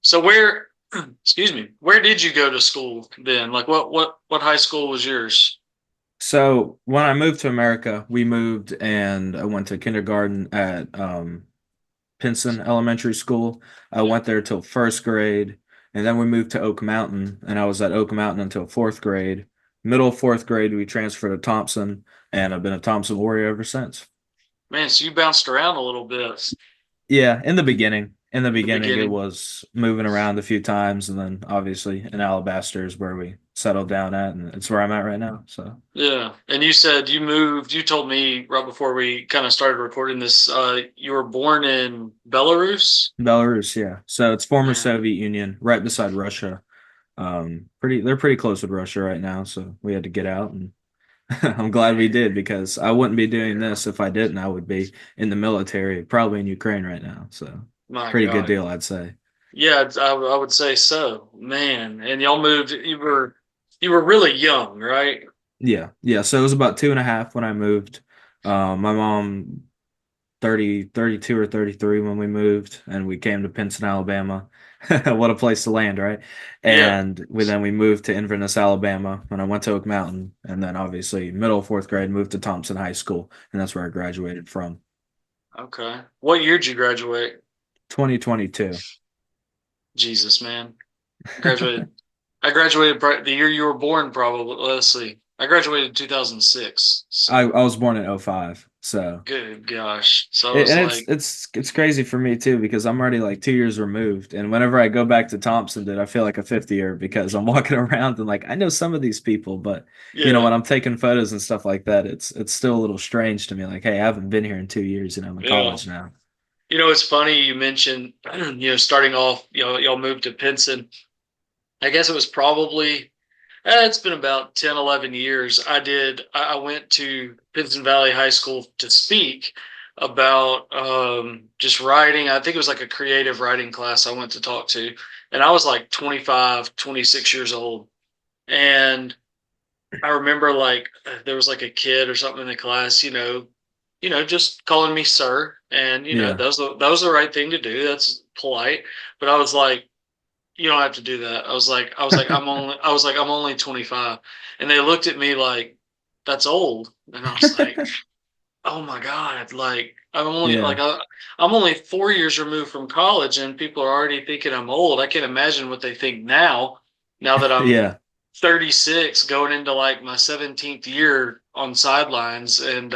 So where, excuse me, where did you go to school then? Like what high school was yours? So when I moved to America, we moved and I went to kindergarten at Pinson Elementary School. I Yeah. went there till first grade, and then we moved to Oak Mountain, and I was at Oak Mountain until fourth grade. Middle of fourth grade, we transferred to Thompson, and I've been a Thompson Warrior ever since. Man, so you bounced around a little bit Yeah, in the at the beginning, it beginning. was moving around a few times, and then obviously in Alabaster is where we settled down at, and it's where I'm at right now. So. Yeah. And you said you moved, you told me right before we kind of started recording this, you were born in Belarus? Belarus, yeah. So it's former Man. Soviet Union, right beside Russia. They're pretty close with Russia right now, so we had to get out, and I'm glad we did because I wouldn't be doing Yeah. this if I didn't. I would be in the military, probably in Ukraine right now. So My pretty good God. deal, I'd say. Yeah, I would say so. Man. And y'all moved, you were really young, right? Yeah, yeah. So it was about 2.5 when I moved. My mom 32 or 33 when we moved, and we came to Pinson, Alabama. What a place to land, right? Yeah. And we moved to Inverness, Alabama, and I went to Oak Mountain, and then obviously middle of fourth grade moved to Thompson High School, and that's where I graduated from. Okay. What year did you graduate? 2022. Jesus, man. Graduated. I graduated the year you were born, probably. Let's see. I graduated in 2006. I So was born in '05, so good gosh. So I was and it's like, it's it's crazy for me too because I'm already like 2 years removed, and whenever I go back to Thompson, dude, I feel like a 50-year because I'm walking around and like I know some of these people, but yeah, when I'm taking photos and stuff like that, it's still a little strange to me. Like, hey, I haven't been here in 2 years, and I'm in yeah. college now. It's funny you mentioned, starting off, y'all moved to Pinson. I guess it was probably, it's been about 10, 11 years. I went to Pinson Valley High School to speak about just writing. I think it was like a creative writing class I went to talk to. And I was like 25, 26 years old. And I remember like there was like a kid or something in the class, just calling me sir, and Yeah, that was the right thing to do. That's polite. But I was like, you don't have to do that. I'm only 25, and they looked at me like that's old, and I was like, oh my god, like yeah, I'm only 4 years removed from college, and people are already thinking I'm old. I can't imagine what they think now. Now that I'm yeah. 36, going into like my 17th year on sidelines, and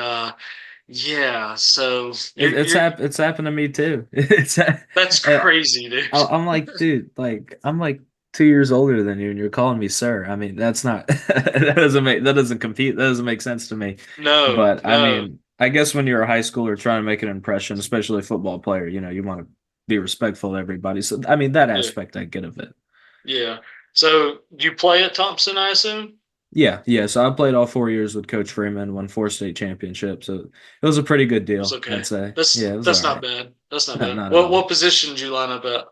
yeah, so It's happened to me too. It's that's crazy, dude. I'm like, dude, like I'm like 2 years older than you, and you're calling me sir. I mean, that's not that doesn't compete. That doesn't make sense to me. No, But I no, mean, I guess when you're a high schooler trying to make an impression, especially a football player, you want to be respectful to everybody. So I mean, that yeah, aspect I get of it. yeah. So you play at Thompson, I assume? Yeah, yeah. So I played all 4 years with Coach Freeman, won 4 state championships. So it was a pretty good It was deal, I'd okay. say. Yeah, That's it was all that's not right. bad. That's not No, bad. not at What all. position did you line up at?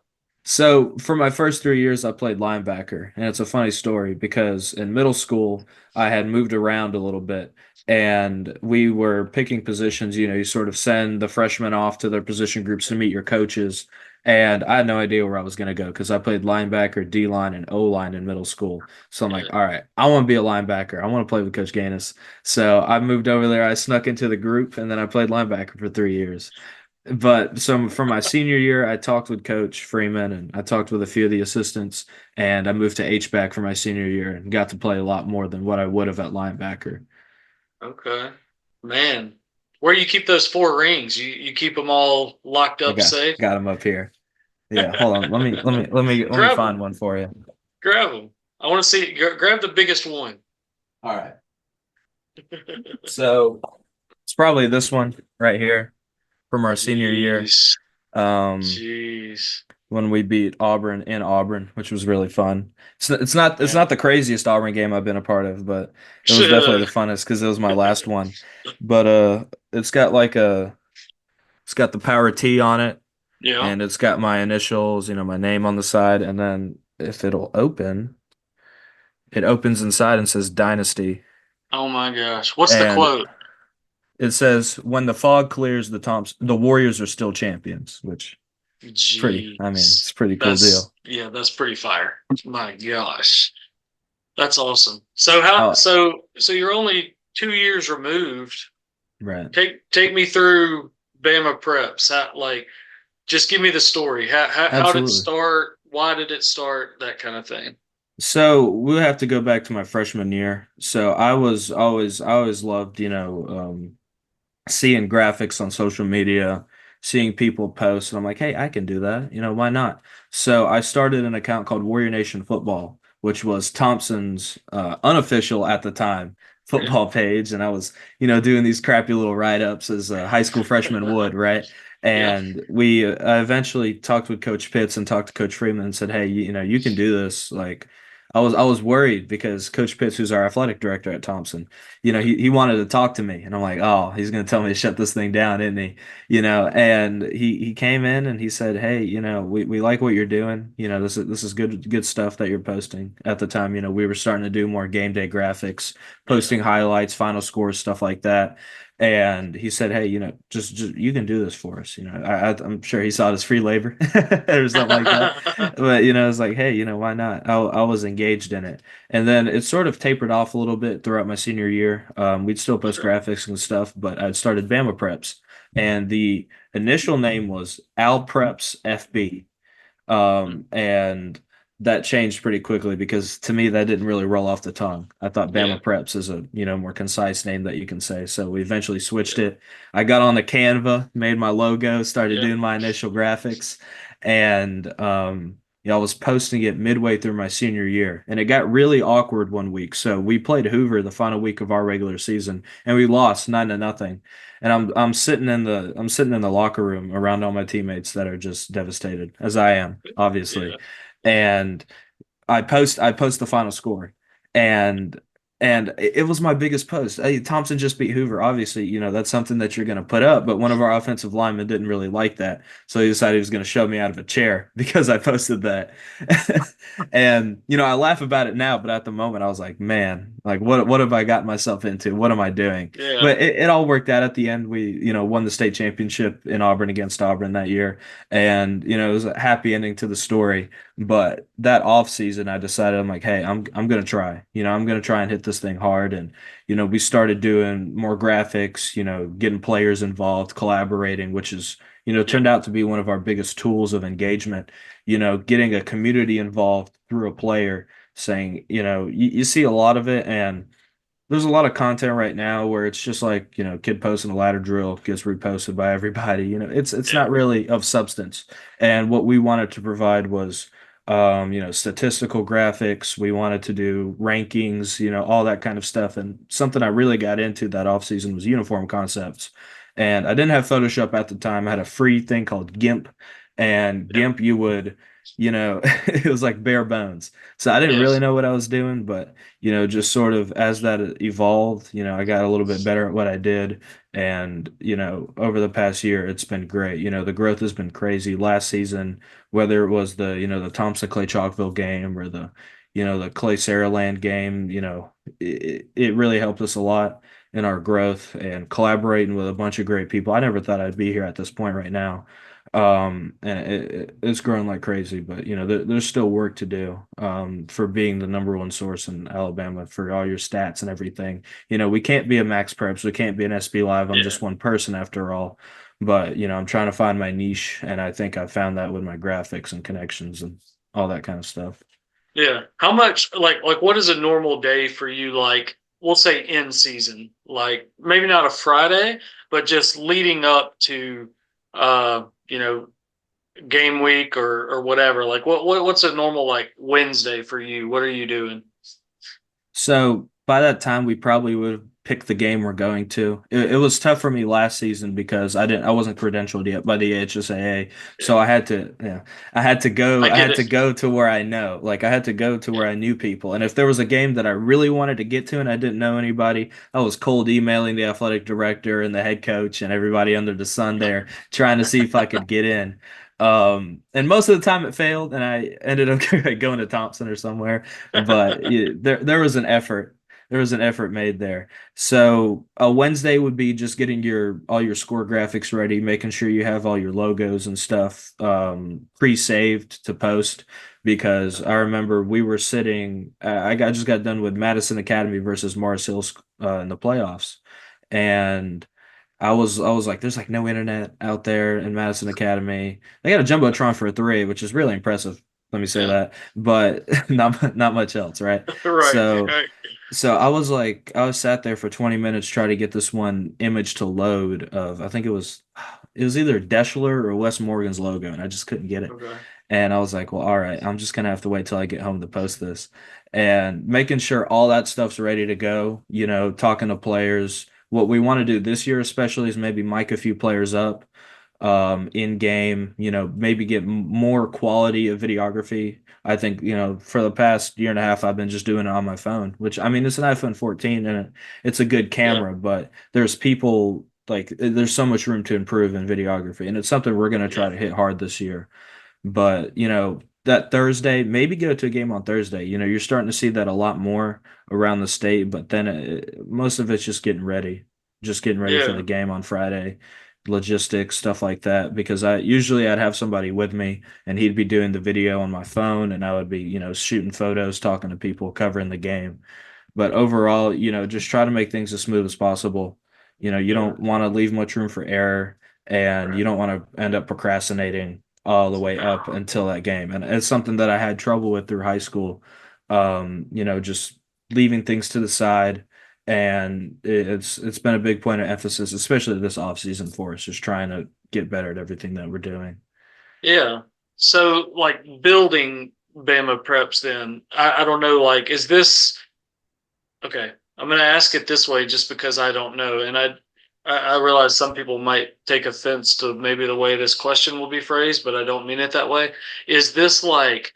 So for my first 3 years, I played linebacker, and it's a funny story because in middle school, I had moved around a little bit, and we were picking positions. You sort of send the freshmen off to their position groups to meet your coaches, and I had no idea where I was going to go because I played linebacker, D line, and O line in middle school. So I'm like, Yeah. all right, I want to be a linebacker. I want to play with Coach Gaines. So I moved over there. I snuck into the group, and then I played linebacker for 3 years. But so for my senior year, I talked with Coach Freeman and I talked with a few of the assistants, and I moved to H-back for my senior year and got to play a lot more than what I would have at linebacker. Okay. Man, where do you keep those four rings? You keep them all locked I up got safe? got him up here. Yeah, hold on. Let me Grab find them. one for you. Grab them. I want to see. Grab the biggest one. All right. So it's probably this one right here from our senior year. Jeez. Um, Jeez. when we beat Auburn in Auburn, which was really fun. It's not Man. the craziest Auburn game I've been a part of, but it was definitely the funnest because it was my last one. But it's got it's got the power T on it, Yeah. and it's got my initials, my name on the side, and then if it'll open, it opens inside and says Dynasty, Oh my gosh. What's the and quote? it says when the fog clears, the Warriors are still champions, which I mean, Jeez. it's a pretty cool deal. That's pretty fire. My gosh. That's awesome. So how Oh, so you're only 2 years removed. right. Take me through Bama Preps. Just give me the story. How did it Absolutely. start? Why did it start? That kind of thing. So we'll have to go back to my freshman year. So I always loved, seeing graphics on social media, seeing people post, and I'm like, hey, I can do that. Why not? So I started an account called Warrior Nation Football, which was Thompson's unofficial at the time Yeah. football page, and I was, doing these crappy little write-ups as a high school freshman would, right? Yeah. And we eventually talked with Coach Pitts and talked to Coach Freeman and said, hey, you can do this. Like, I was worried because Coach Pitts, who's our athletic director at Thompson, he wanted to talk to me, and I'm like, oh, he's gonna tell me to shut this thing down, isn't he? And he came in and he said, hey, we like what you're doing. This is good stuff that you're posting. At the time, we were starting to do more game day graphics, Yeah. posting highlights, final scores, stuff like that. And he said, hey, just you can do this for us. I'm sure he saw it as free labor or something like that. But it's like, hey, why not? I was engaged in it. And then it sort of tapered off a little bit throughout my senior year. We'd still post Sure. graphics and stuff, but I'd started Bama Preps. And the initial name was Al Preps FB. And that changed pretty quickly because to me that didn't really roll off the tongue. I thought Yeah. Bama Preps is a more concise name that you can say. So we eventually switched it. I got on the Canva, made my logo, started Yeah. doing my initial graphics, and I was posting it midway through my senior year, and it got really awkward one week. So we played Hoover the final week of our regular season, and we lost 9-0. And I'm sitting in the locker room around all my teammates that are just devastated, as I am, obviously. Yeah. And I post the final score, and it was my biggest post. Hey, Thompson just beat Hoover. Obviously, that's something that you're going to put up. But one of our offensive linemen didn't really like that, so he decided he was going to shove me out of a chair because I posted that. And I laugh about it now, but at the moment I was like, man, like what have I gotten myself into? What am I doing? Yeah. But it all worked out at the end. We won the state championship in Auburn against Auburn that year, and it was a happy ending to the story. But that off season, I decided I'm like, hey, I'm gonna try. I'm gonna try and hit this thing hard. And we started doing more graphics. Getting players involved, collaborating, which is Yeah. turned out to be one of our biggest tools of engagement. Getting a community involved through a player, saying, you see a lot of it, and there's a lot of content right now where it's just like, kid posting a ladder drill gets reposted by everybody. It's Yeah. not really of substance. And what we wanted to provide was statistical graphics. We wanted to do rankings, all that kind of stuff. And something I really got into that off season was uniform concepts. And I didn't have Photoshop at the time. I had a free thing called GIMP. And Yeah. GIMP, you would, it was like bare bones. So I didn't really Yes. know what I was doing, but just sort of as that evolved, I got a little bit better at what I did. And, over the past year, it's been great. The growth has been crazy. Last season, whether it was the Thompson Clay Chalkville game or the Clay Saraland game, it really helped us a lot in our growth and collaborating with a bunch of great people. I never thought I'd be here at this point right now. And it's growing like crazy, but there's still work to do for being the number one source in Alabama for all your stats and everything. We can't be a Max Preps, we can't be an SB Live. I'm Yeah. just one person after all. But I'm trying to find my niche, and I think I found that with my graphics and connections and all that kind of stuff. Yeah. How much what is a normal day for you? Like we'll say in season, like maybe not a Friday, but just leading up to uh, you know, game week or whatever. Like what's a normal like Wednesday for you? What are you doing? So by that time, we probably would have picked the game we're going to. It was tough for me last season because I wasn't credentialed yet by the HSAA, Yeah. so I I get had it. to go to where I know, like I had to go to Yeah. where I knew people. And if there was a game that I really wanted to get to and I didn't know anybody, I was cold emailing the athletic director and the head coach and everybody under the sun there trying to see if I could get in. And most of the time it failed, and I ended up going to Thompson or somewhere, but there was an effort. there was an effort made there. So a Wednesday would be just getting your all your score graphics ready, making sure you have all your logos and stuff pre-saved to post. Because I remember we were sitting, just got done with Madison Academy versus Mars Hills in the playoffs, and I was like, there's like no internet out there in Madison Academy. They got a jumbotron for a three, which is really impressive. Let me say Yeah. that, but not much else, right? Right. So Right. so I was like, I was sat there for 20 minutes trying to get this one image to load of, I think it was either Deschler or Wes Morgan's logo, and I just couldn't get it. Okay. And I was like, well, all right, I'm just gonna have to wait till I get home to post this. And making sure all that stuff's ready to go, talking to players. What we want to do this year, especially, is maybe mic a few players up in game, maybe get more quality of videography. I think, for the past year and a half, I've been just doing it on my phone, which I mean, it's an iPhone 14 and it's a good Yeah. camera, but there's people like there's so much room to improve in videography, and it's something we're going to try Yeah. to hit hard this year. But, that Thursday, maybe go to a game on Thursday. You're starting to see that a lot more around the state, but then most of it's just getting ready for the Yeah. game on Friday, logistics, stuff like that. Because I'd have somebody with me and he'd be doing the video on my phone and I would be, shooting photos, talking to people, covering the game. But overall, just try to make things as smooth as possible. You Yeah. don't want to leave much room for error and Right. you don't want to end up procrastinating all the way up until that game. And it's something that I had trouble with through high school. Just leaving things to the side. And it's been a big point of emphasis, especially this offseason for us, just trying to get better at everything that we're doing. Yeah. So like building Bama Preps then, I don't know, like, is this okay? I'm gonna ask it this way just because I don't know. And I realize some people might take offense to maybe the way this question will be phrased, but I don't mean it that way. Is this like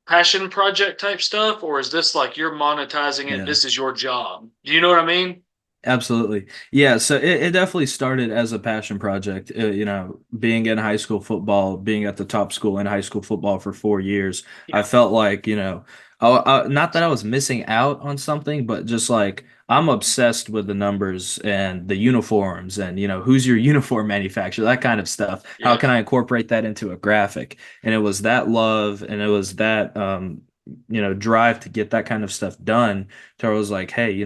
passion project type stuff, or is this like you're monetizing it? Yeah. This is your job. Do you know what I mean? Absolutely. Yeah, so it definitely started as a passion project. Being in high school football, being at the top school in high school football for 4 years, I Yeah. felt like, not that I was missing out on something, but just like I'm obsessed with the numbers and the uniforms and, who's your uniform manufacturer, that kind of stuff. How can Yeah. I incorporate that into a graphic? And it was that love and it was that, drive to get that kind of stuff done. So I was like, hey,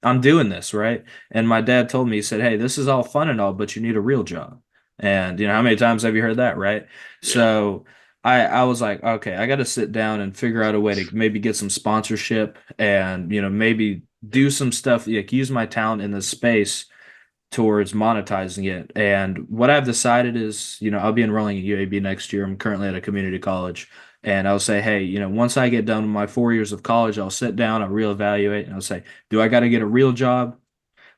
I'm doing this, right? And my dad told me, he said, hey, this is all fun and all, but you need a real job. And how many times have you heard that, right? Yeah. So I was like, okay, I got to sit down and figure out a way to maybe get some sponsorship and, maybe do some stuff, like use my talent in this space towards monetizing it. And what I've decided is, I'll be enrolling at UAB next year. I'm currently at a community college. And I'll say, hey, once I get done with my 4 years of college, I'll sit down, I'll reevaluate, and I'll say, do I got to get a real job?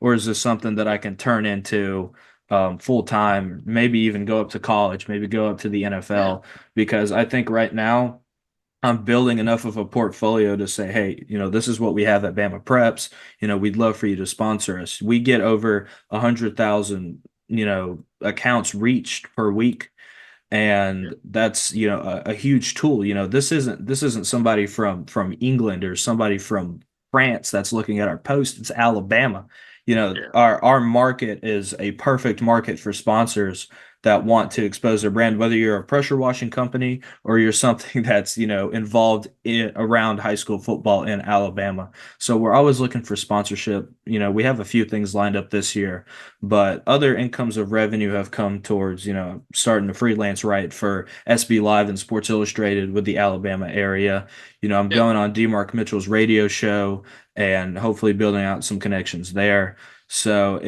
Or is this something that I can turn into full time, maybe even go up to college, maybe go up to the Yeah. NFL? Because I think right now, I'm building enough of a portfolio to say, hey, this is what we have at Bama Preps. We'd love for you to sponsor us. We get over 100,000, accounts reached per week, Yeah. and that's a huge tool. This isn't somebody from England or somebody from France that's looking at our post. It's Alabama. Yeah. Our market is a perfect market for sponsors that want to expose their brand, whether you're a pressure washing company or you're something that's involved around high school football in Alabama. So we're always looking for sponsorship. We have a few things lined up this year, but other incomes of revenue have come towards, starting to freelance write for SB Live and Sports Illustrated with the Alabama area. I'm Yeah. going on D. Mark Mitchell's radio show and hopefully building out some connections there. So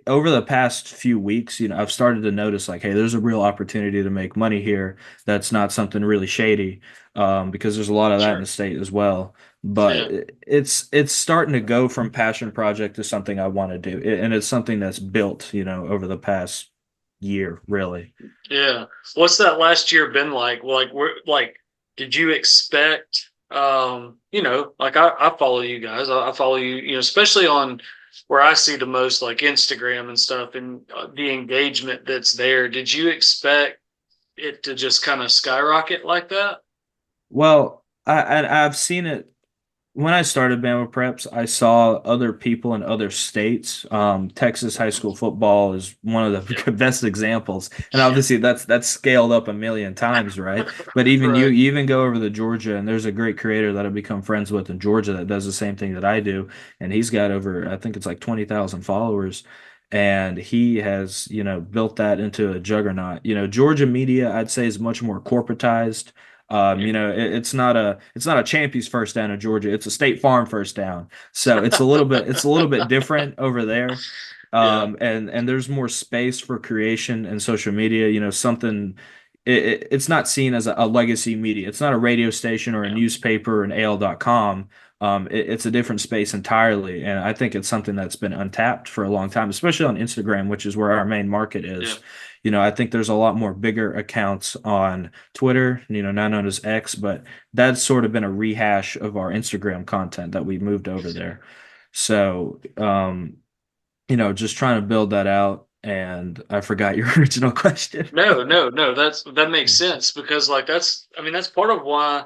over the past few weeks, I've started to notice like, hey, there's a real opportunity to make money here. That's not something really shady, because there's a lot of that in the Sure. state as well. But Yeah. it's starting to go from passion project to something I want to do, and it's something that's built, over the past year, really. Yeah. What's that last year been like? Like, like, did you expect, like I follow you guys. I follow you, especially on where I see the most, like Instagram and stuff, and the engagement that's there. Did you expect it to just kind of skyrocket like that? Well, I've seen it when I started Bama Preps, I saw other people in other states. Texas high school football is one of Yeah. the best examples, and obviously that's scaled up a million times, right? But even Right. you even go over to Georgia, and there's a great creator that I've become friends with in Georgia that does the same thing that I do, and he's got over, I think it's like 20,000 followers. And he has, built that into a juggernaut. Georgia media, I'd say, is much more corporatized. Yeah. It's not a Champion's first down in Georgia. It's a State Farm first down. So it's a little bit different over there. Yeah. And there's more space for creation and social media. Something it's not seen as a legacy media. It's not a radio station or a Yeah. newspaper or an AL.com. It's a different space entirely, and I think it's something that's been untapped for a long time, especially on Instagram, which is where our main market Yeah. is. I think there's a lot more bigger accounts on Twitter, now known as X, but that's sort of been a rehash of our Instagram content that we moved over there. So, just trying to build that out. And I forgot your original question. No, no, no. That makes sense because like I mean that's part of why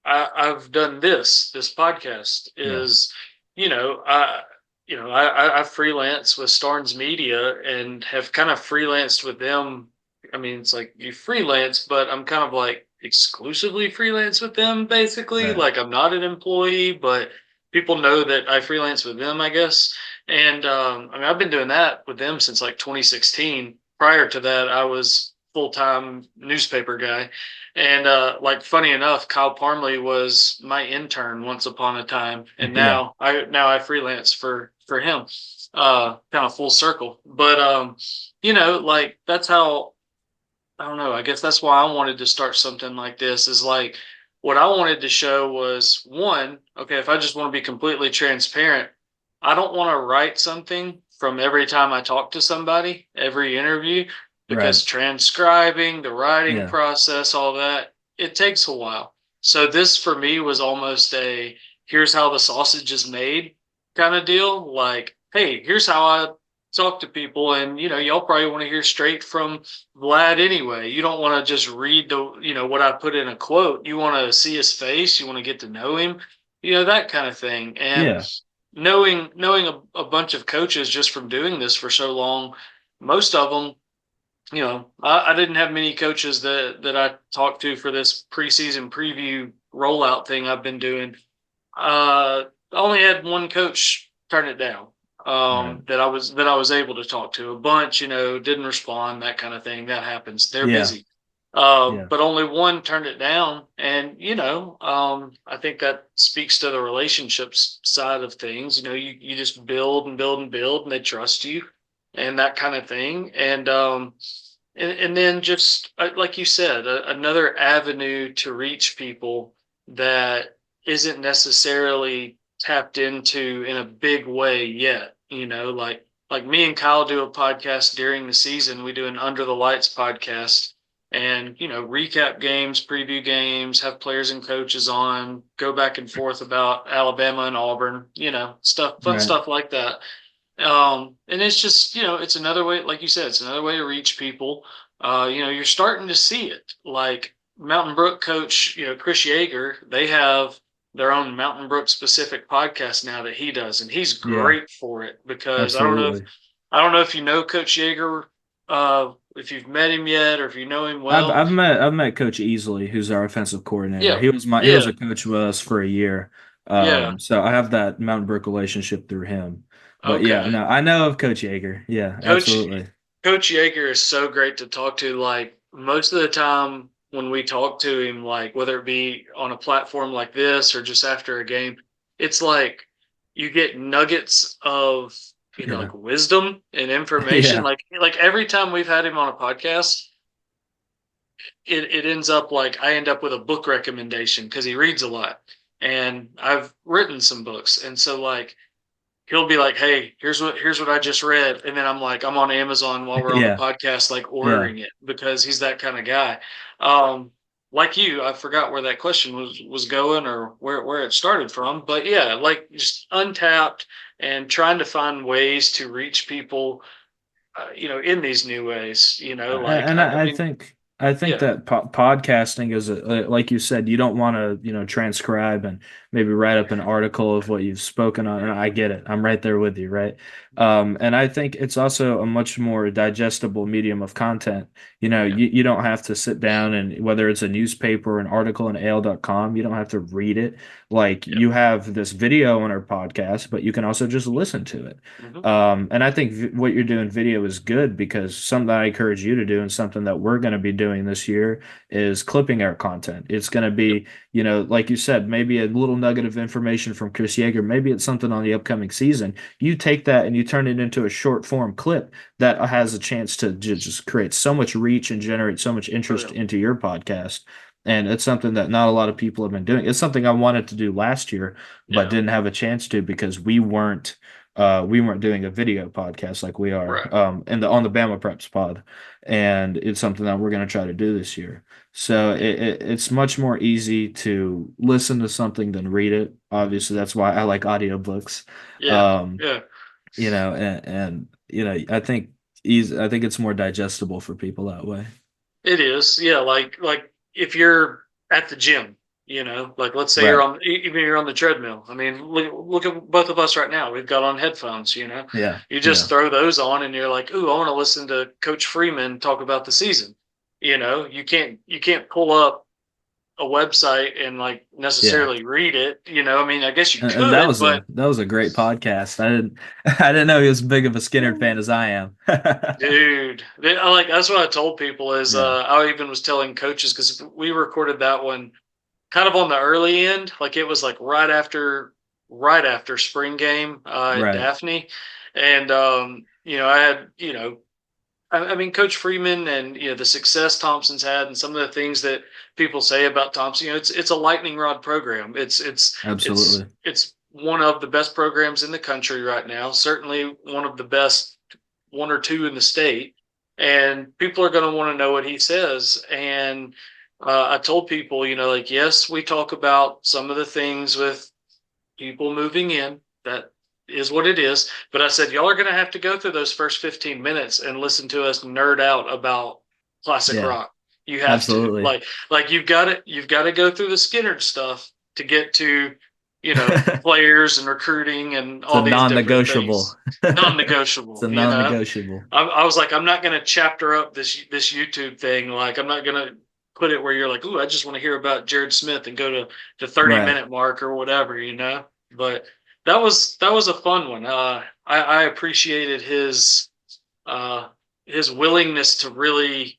I've done this podcast Yeah, is, you know, I freelance with Starnes Media and have kind of freelanced with them. I mean, it's like you freelance, but I'm kind of like exclusively freelance with them, basically. right. Like I'm not an employee, but people know that I freelance with them, I guess. And I mean, I've been doing that with them since like 2016. Prior to that, I was full-time newspaper guy. And like funny enough, Kyle Parmley was my intern once upon a time, and Yeah, now I freelance for him. Kind of full circle. But like that's how I don't know. I guess that's why I wanted to start something like this. Is like what I wanted to show was one, okay, if I just want to be completely transparent, I don't want to write something from every time I talk to somebody, every interview, right. because transcribing, the writing Yeah, process, all that, it takes a while. So this for me was almost a here's how the sausage is made kind of deal. Like, hey, here's how I talk to people, and y'all probably want to hear straight from Vlad anyway. You don't want to just read what I put in a quote. You want to see his face. You want to get to know him, that kind of thing. And yeah, knowing a bunch of coaches just from doing this for so long, most of them, I didn't have many coaches that I talked to for this preseason preview rollout thing I've been doing. I only had one coach turn it down. right. That I was able to talk to a bunch, didn't respond, that kind of thing. That happens. They're Yeah, busy. yeah, But only one turned it down, and I think that speaks to the relationships side of things. You just build and build and build, and they trust you, and that kind of thing. And then just like you said, another avenue to reach people that isn't necessarily tapped into in a big way yet. Like me and Kyle do a podcast during the season. We do an Under the Lights podcast, and recap games, preview games, have players and coaches on, go back and forth about Alabama and Auburn, stuff, fun right. stuff like that. And it's just, it's another way, like you said, it's another way to reach people. You're starting to see it. Like Mountain Brook coach, Chris Yeager, they have their own Mountain Brook specific podcast now that he does, and he's Yeah, great for it because absolutely. I don't know if you know Coach Yeager, if you've met him yet or if you know him I've well. I've met I've met Coach Easley, who's our offensive coordinator. Yeah, He was yeah, a coach with us for a year. yeah. So I have that Mountain Brook relationship through him. But yeah, Okay. no, I know of Coach Yeager. Yeah, Coach absolutely. Coach Yeager is so great to talk to. Like most of the time when we talk to him, like whether it be on a platform like this or just after a game, it's like you get nuggets of Yeah. like wisdom and information. Yeah. Like every time we've had him on a podcast, it ends up like I end up with a book recommendation because he reads a lot, and I've written some books, and so like he'll be like, "Hey, here's what I just read," and then I'm on Amazon while we're on the Yeah. podcast, like Yeah. ordering it because he's that kind of guy. Um, like you, I forgot where that question was going or where it started from, but yeah, like just untapped and trying to find ways to reach people, in these new ways. Like And I I mean, think I think Yeah, that podcasting is like you said, you don't want to, transcribe and maybe write up an article of what you've spoken on. And I get it. I'm right there with you, right? And I think it's also a much more digestible medium of content. yeah, You don't have to sit down and whether it's a newspaper or an article in AL.com, you don't have to read it. Like yeah. you have this video on our podcast, but you can also just listen to it. Hmm. And I think what you're doing video is good because something that I encourage you to do and something that we're going to be doing this year is clipping our content. It's going to Yep. be, like you said, maybe a little nugget of information from Chris Yeager. Maybe it's something on the upcoming season. You take that and you turn it into a short form clip that has a chance to just create so much reach and generate so much Oh, interest yeah. into your podcast. And it's something that not a lot of people have been doing. It's something I wanted to do last year, but Yeah. didn't have a chance to because we weren't doing a video podcast like we are Right. in the on the Bama Preps pod, and it's something that we're going to try to do this year. So it's much more easy to listen to something than read it. Obviously, that's why I like audiobooks. Yeah. Um, Yeah. I think it's more digestible for people that way. It is. Yeah. Like if you're at the gym, like let's say Right. even you're on the treadmill. I mean, look at both of us right now. We've got on headphones. Yeah. You just Yeah. throw those on, and you're like, "Ooh, I want to listen to Coach Freeman talk about the season." You can't pull up a website and like Yeah. necessarily read it. I mean, I guess you And could, but that was a great podcast. I didn't know he was as big of a Skinner fan as I am. dude, like that's what I told people is Yeah. I even was telling coaches because we recorded that one kind of on the early end, like it was like right after spring game at Right. Daphne, and I had I mean Coach Freeman and the success Thompson's had and some of the things that people say about Thompson. It's a lightning rod program. Absolutely. It's one of the best programs in the country right now. Certainly one of the best, one or two in the state, and people are going to want to know what he says. And I told people, like yes, we talk about some of the things with people moving in. That is what it is. But I said, y'all are going to have to go through those first 15 minutes and listen to us nerd out about classic Yeah. rock. You have to Absolutely. like you've got to go through the Skinner stuff to get to, players and recruiting and It's a all these different non-negotiable. things. It's Non-negotiable, a non-negotiable. I was like, I'm not going to chapter up this YouTube thing. Like, I'm not going to put it where you're like, ooh, I just want to hear about Jared Smith and go to the 30 Right. minute mark or whatever. But that was a fun one. I appreciated uh, his willingness to really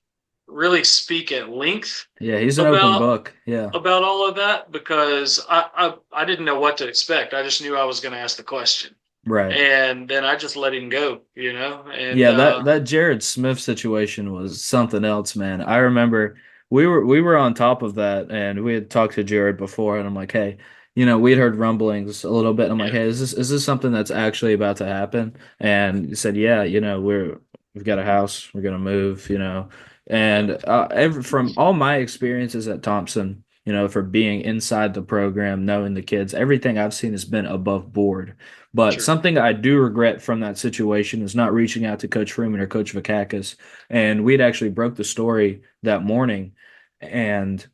speak at length Yeah, he's an open about book. Yeah. about all of that because I didn't know what to expect. I just knew I was going to ask the question, Right. and then I just let him go. And Yeah, that Jared Smith situation was something else, man. I remember we were on top of that and we had talked to Jared before and I'm like, "Hey, we had heard rumblings a little bit. I'm like, yeah, "Hey, is this something that's actually about to happen?" And he said, "Yeah, we've got a house, we're gonna move, yeah, And from all my experiences at Thompson, for being inside the program, knowing the kids, everything I've seen has been above board. But sure, something I do regret from that situation is not reaching out to Coach Freeman or Coach Vakakis. And we'd actually broke the story that morning, and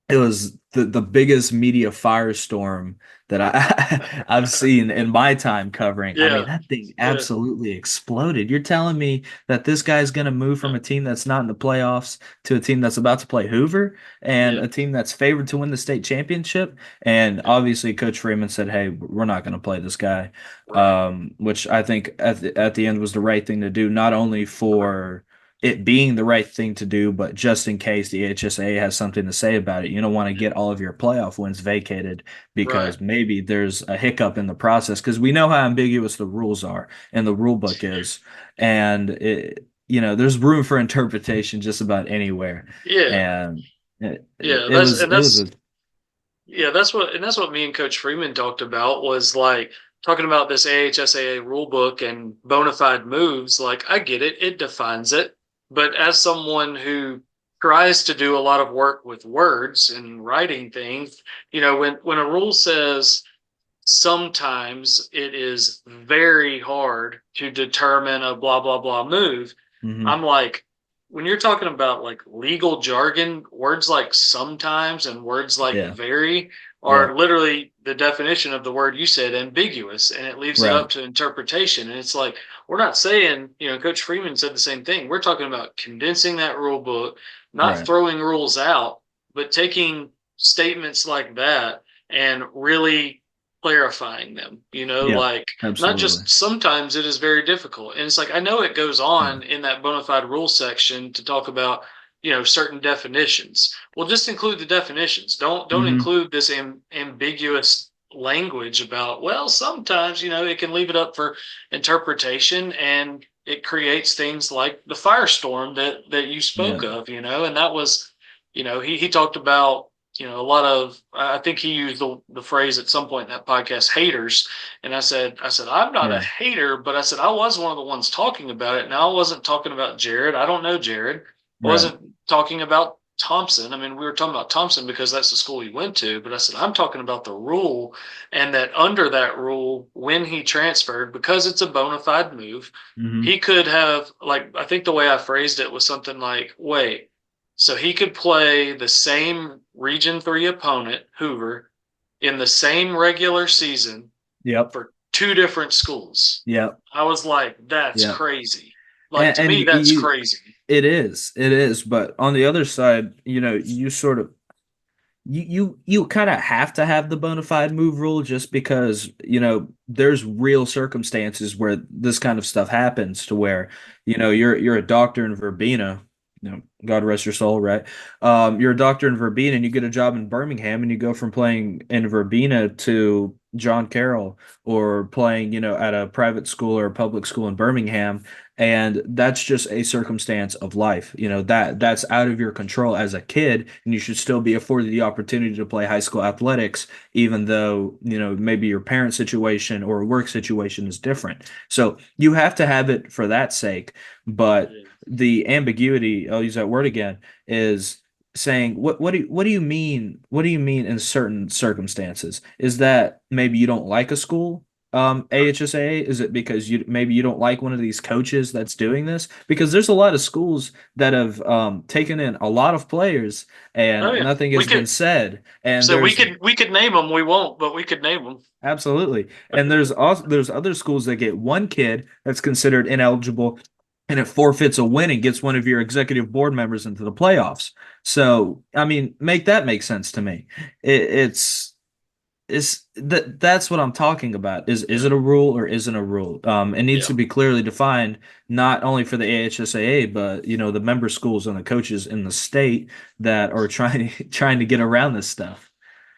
it was the biggest media firestorm that I've seen in my time covering. I mean, yeah, that thing yeah, absolutely exploded. You're telling me that this guy's going to move from yeah, a team that's not in the playoffs to a team that's about to play Hoover and yeah, a team that's favored to win the state championship? And yeah, obviously, Coach Freeman said, "Hey, we're not going to play this guy," right, which I think at the end was the right thing to do, not only for it being the right thing to do, but just in case the HSA has something to say about it, you don't want to yeah, get all of your playoff wins vacated right, because maybe there's a hiccup in the process because we know how ambiguous the rules are and the rule book is. And there's room for interpretation just about anywhere. yeah, And yeah. That's and it was that's a Yeah, that's what me and Coach Freeman talked about was like talking about this AHSAA rule book and bona fide moves. Like I get it, it defines it, but as someone who tries to do a lot of work with words and writing things, when a rule says sometimes it is very hard to determine a blah blah blah move, mhm. I'm like, when you're talking about like legal jargon, words like sometimes and words like Yeah. very Yeah. are literally the definition of the word you said, ambiguous, and it leaves it Right. up to interpretation. And it's like, we're not saying, Coach Freeman said the same thing. We're talking about condensing that rule book, not Right. throwing rules out, but taking statements like that and really clarifying them, Yeah. like not Absolutely. just sometimes it is very difficult. And it's like, I know it goes Yeah. on in that bona fide rule section to talk about, certain definitions. Well, just include the definitions. Don't Hmm. include this ambiguous language about, well, sometimes, it can leave it up for interpretation, and it creates things like the firestorm that you Yeah. spoke of, and that was, he talked about, a lot of, I think he used the phrase at some point in that podcast, haters. And I said, I'm not a Yeah. hater, but I said, I was one of the ones talking about it. Now, I wasn't talking about Jared. I don't know Jared. I Right. wasn't talking about Thompson. I mean, we were talking about Thompson because that's the school he went to, but I said, I'm talking about the rule, and that under that rule, when he transferred, because it's a bona fide move, Hmm. he could have, like, I think the way I phrased it was something like, wait, so he could play the same Region 3 opponent, Hoover, in the same regular season Yep. for two different schools. Yep. I was like, that's Yep. crazy. Like, to And me, that's you, crazy. it is. But on the other side, you sort of you kind of have to have the bona fide move rule just because there's real circumstances where this kind of stuff happens to where you're a doctor in Verbena, God rest your soul, right? You're a doctor in Verbena and you get a job in Birmingham and you go from playing in Verbena to John Carroll or playing at a private school or a public school in Birmingham, and that's just a circumstance of life that's out of your control as a kid, and you should still be afforded the opportunity to play high school athletics even though maybe your parent situation or work situation is different. So you have to have it for that sake, but the ambiguity, I'll use that word again, is saying what do you mean in certain circumstances? Is that maybe you don't like a school AHSAA? Is it because you don't like one of these coaches that's doing this? Because there's a lot of schools that have taken in a lot of players Oh and yeah, nothing we has been could. said. And So we there's could we could name them. We won't, but we could name them. absolutely, and there's other schools that get one kid that's considered ineligible, and it forfeits a win and gets one of your executive board members into the playoffs. So I mean, make that make sense to me. That's what I'm talking about. Is Yeah, it a rule or isn't a rule? It needs yeah, to be clearly defined, not only for the AHSAA, but the member schools and the coaches in the state that are trying to get around this stuff.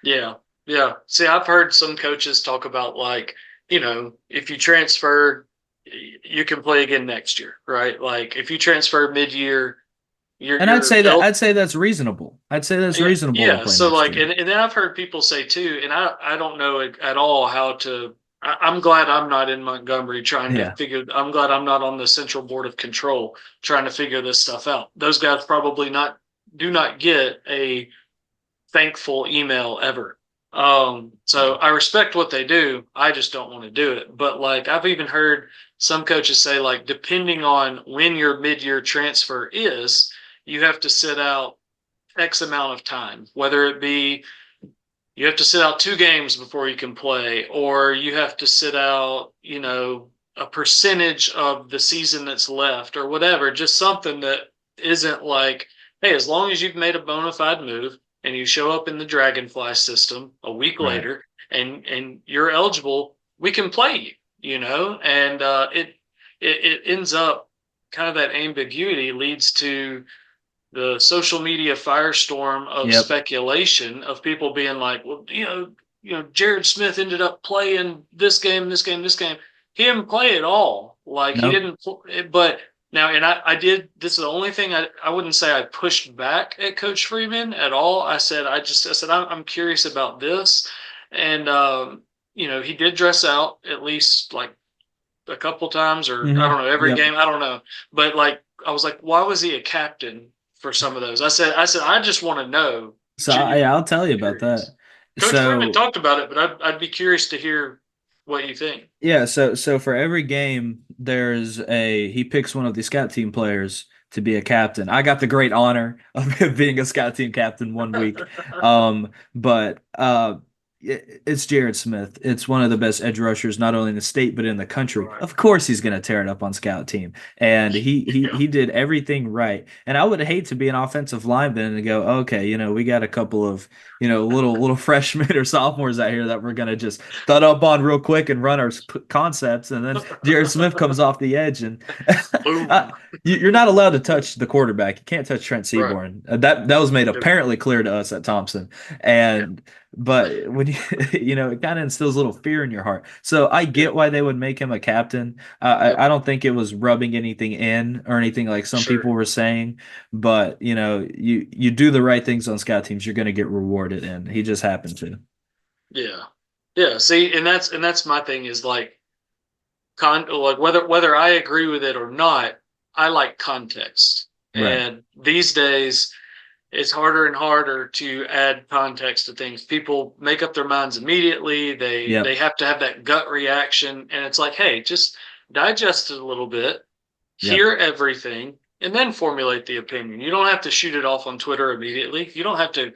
yeah, yeah. See, I've heard some coaches talk about, like, if you transfer, you can play again next year, right? Like, if you transfer mid-year, you're And you're I'd say that's reasonable. I'd say that's Yeah, reasonable to yeah. play So next like, year. and then I've heard people say too, and I don't know at all how to. I'm glad I'm not in Montgomery trying to Yeah. figure. I'm glad I'm not on the Central Board of Control trying to figure this stuff out. Those guys probably not do not get a thankful email ever. So I respect what they do. I just don't want to do it. But like, I've even heard some coaches say, like, depending on when your mid-year transfer is, you have to sit out X amount of time, whether it be you have to sit out 2 games before you can play, or you have to sit out, a percentage of the season that's left, or whatever, just something that isn't like, hey, as long as you've made a bona fide move and you show up in the Dragonfly system a week Right. later and you're eligible, we can play you, and it ends up kind of that ambiguity leads to the social media firestorm of Yep. speculation of people being like, well, Jared Smith ended up playing this game, this game, this game. He didn't play at all. Like, he Nope. didn't. But now, and I did. This is the only thing I wouldn't say I pushed back at Coach Freeman at all. I said I'm curious about this, and he did dress out at least like a couple times, or I don't know, every Yep. game. I don't know, but like, I was like, why was he a captain for some of those? I said, I just want to know. So I'll tell you about that. Curious. Coach Freeman So talked about it, but I'd be curious to hear what you think. yeah, so for every game, he picks one of the scout team players to be a captain. I got the great honor of being a scout team captain one week. But it's Jared Smith. It's one of the best edge rushers, not only in the state but in the country. Right. Of course, he's going to tear it up on scout team, and Yeah. he did everything right. And I would hate to be an offensive lineman and go, okay, we got a couple of little freshmen or sophomores out here that we're going to just thud up on real quick and run our concepts, and then Jared Smith comes off the edge, and Boom. you're not allowed to touch the quarterback. You can't touch Trent Right. Seaborn. That was made Yeah. apparently clear to us at Thompson, and but when you it kind of instills a little fear in your heart. So I Yeah. get why they would make him a captain. Yep. I don't think it was rubbing anything in or anything like some Sure. people were saying, but you do the right things on scout teams, you're going to get rewarded, and he just happened to. Yeah. Yeah. See, and that's my thing is like like whether I agree with it or not, I like context. Right. And these days it's harder and harder to add context to things. People make up their minds immediately. They Yep. have to have that gut reaction, and it's like, hey, just digest it a little bit, Yep. hear everything, and then formulate the opinion. You don't have to shoot it off on Twitter immediately. You don't have to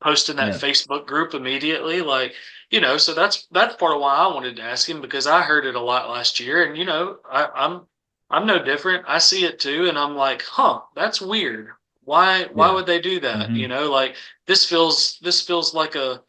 post in that Yep. Facebook group immediately. Like, so that's part of why I wanted to ask him, because I heard it a lot last year, and I'm no different. I see it too, and I'm like, huh, that's weird. Why Yeah. would they do that? Hmm. Like this feels like a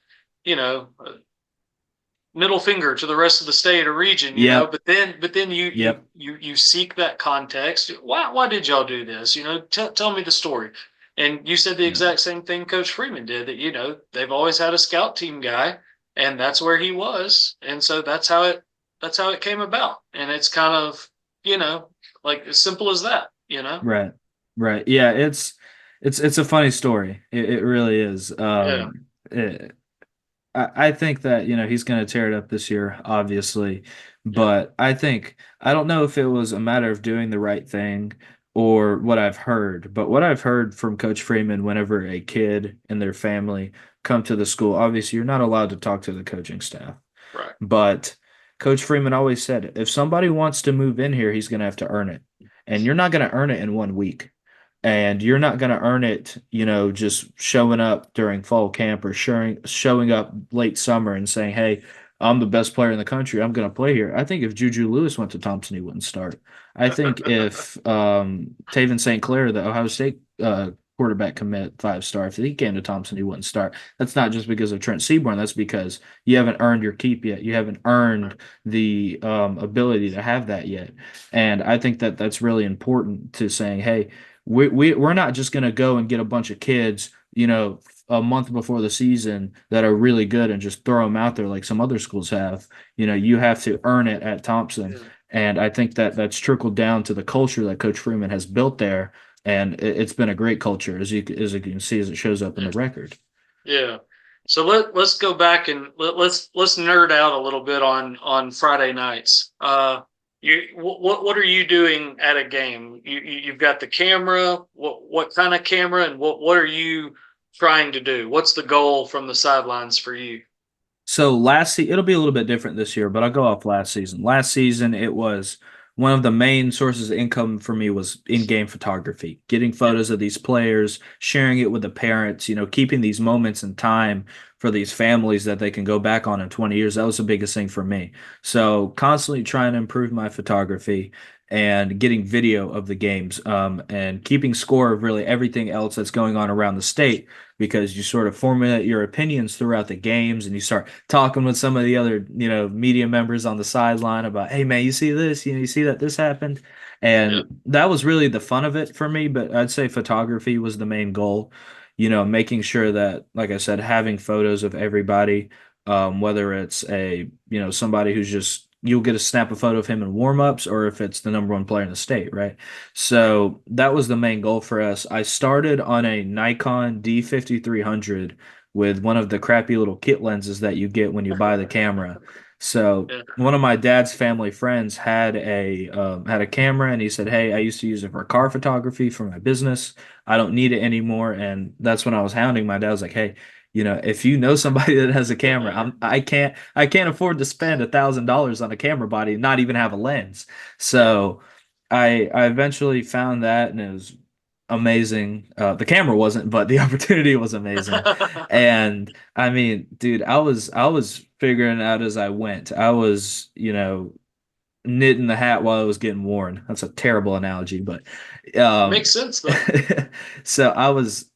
middle finger to the rest of the state or region, Yep. but then you you Yep. you you seek that context. Why did y'all do this? Tell me the story. And you said the Yeah. exact same thing Coach Freeman did, that they've always had a scout team guy, and that's where he was. And so that's how it came about. And it's kind of, like as simple as that. Right. Right. Yeah, it's a funny story. It really is. Yeah. I think that, he's going to tear it up this year, obviously. Yeah. But I don't know if it was a matter of doing the right thing or what I've heard. But what I've heard from Coach Freeman, whenever a kid and their family come to the school, obviously you're not allowed to talk to the coaching staff. Right. But Coach Freeman always said, if somebody wants to move in here, he's going to have to earn it. And you're not going to earn it in one week. And you're not going to earn it, just showing up during fall camp or showing up late summer and saying, "Hey, I'm the best player in the country. I'm going to play here." I think if Juju Lewis went to Thompson, he wouldn't start. I think if Taven St. Clair, the Ohio State quarterback commit 5-star, if he came to Thompson, he wouldn't start. That's not just because of Trent Seaborn. That's because you haven't earned your keep yet. You haven't earned the ability to have that yet. And I think that that's really important to saying, "Hey, we're not just going to go and get a bunch of kids, a month before the season that are really good and just throw them out there like some other schools have. You have to earn it at Thompson." Yeah. And I think that that's trickled down to the culture that Coach Freeman has built there, and it's been a great culture, as you can see, as it shows up in Yeah. the record. Yeah. So let's go back and let's nerd out a little bit on Friday nights. What are you doing at a game? You've got the camera. What kind of camera, and what are you trying to do? What's the goal from the sidelines for you? So it'll be a little bit different this year, but I'll go off last season. Last season, it was one of the main sources of income for me was in-game photography, getting Yeah. photos of these players, sharing it with the parents, keeping these moments in time for these families that they can go back on in 20 years. That was the biggest thing for me. So constantly trying to improve my photography and getting video of the games, and keeping score of really everything else that's going on around the state, because you sort of formulate your opinions throughout the games and you start talking with some of the other, media members on the sideline about, "Hey man, you see this, you see that this happened." Yeah. And that was really the fun of it for me, but I'd say photography was the main goal, making sure that, like I said, having photos of everybody, whether it's somebody who's just, you'll get a snap a photo of him in warmups, or if it's the number one player in the state, right? Right. So that was the main goal for us. I started on a Nikon D5300 with one of the crappy little kit lenses that you get when you buy the camera. So Yeah. one of my dad's family friends had a camera, and he said, "Hey, I used to use it for car photography for my business. I don't need it anymore." And that's when I was hounding my dad. I was like, "Hey, if you know somebody that has a camera, I can't afford to spend $1,000 on a camera body and not even have a lens." So I eventually found that, and it was amazing. The camera wasn't, but the opportunity was amazing. And I mean, dude, I was figuring out as I went. I was, knitting the hat while it was getting worn. That's a terrible analogy, but Makes sense though. so I was,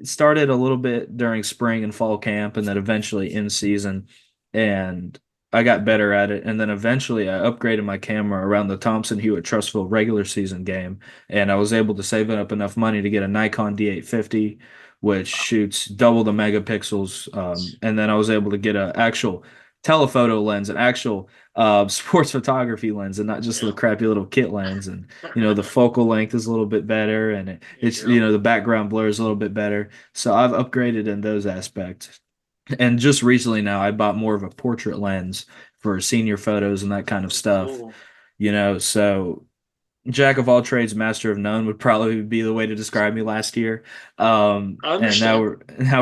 started a little bit during spring and fall camp and then eventually in season, and I got better at it. And then eventually I upgraded my camera around the Thompson Hewitt Trustville regular season game, and I was able to save up enough money to get a Nikon D850, which shoots double the megapixels. And then I was able to get an actual telephoto lens, an actual sports photography lens, and not just the Yeah. crappy little kit lens. And the focal length is a little bit better, and There it's you go. the background blur is a little bit better. So I've upgraded in those aspects. And just recently now, I bought more of a portrait lens for senior photos and that kind of Oh, stuff. cool. So jack of all trades, master of none would probably be the way to describe me last year. I And now understand.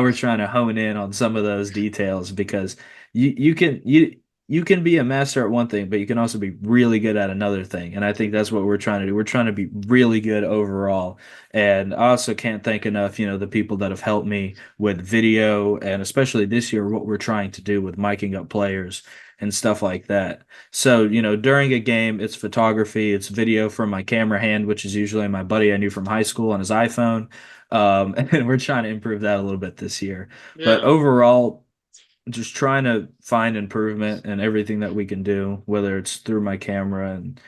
we're trying to hone in on some of those details because you can be a master at one thing, but you can also be really good at another thing. And I think that's what we're trying to do. We're trying to be really good overall. And I also can't thank enough, the people that have helped me with video and especially this year, what we're trying to do with miking up players and stuff like that. So, during a game, it's photography, it's video from my camera hand, which is usually my buddy I knew from high school on his iPhone. And we're trying to improve that a little bit this year. But Yeah. overall, just trying to find improvement in everything that we can do, whether it's through my camera and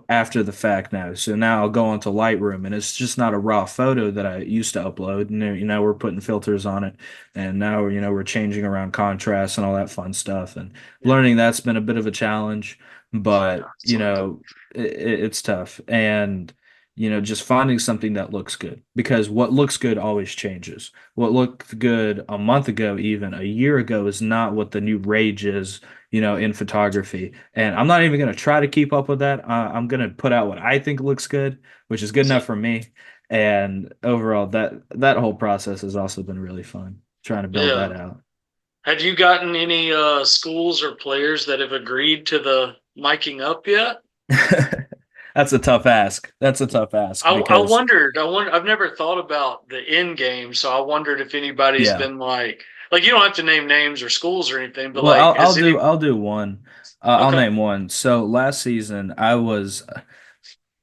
after the fact now. So now I'll go onto Lightroom and it's just not a raw photo that I used to upload. And we're putting filters on it, and now we're changing around contrast and all that fun stuff. And Yeah. learning that's been a bit of a challenge, Yeah. but It's like the it's tough. And just finding something that looks good, because what looks good always changes. What looked good a month ago, even a year ago, is not what the new rage is, in photography. And I'm not even going to try to keep up with that. I'm going to put out what I think looks good, which is good enough same. for me. And overall, that whole process has also been really fun trying to build that Yeah. out. Have you gotten any schools or players that have agreed to the miking up yet? That's a tough ask. That's a tough ask I because, wondered. I've never thought about the end game, so I wondered if anybody's yeah. been like you don't have to name names or schools or anything, but Well, like has any? I'll do one. I'll Okay. name one. So last season, I was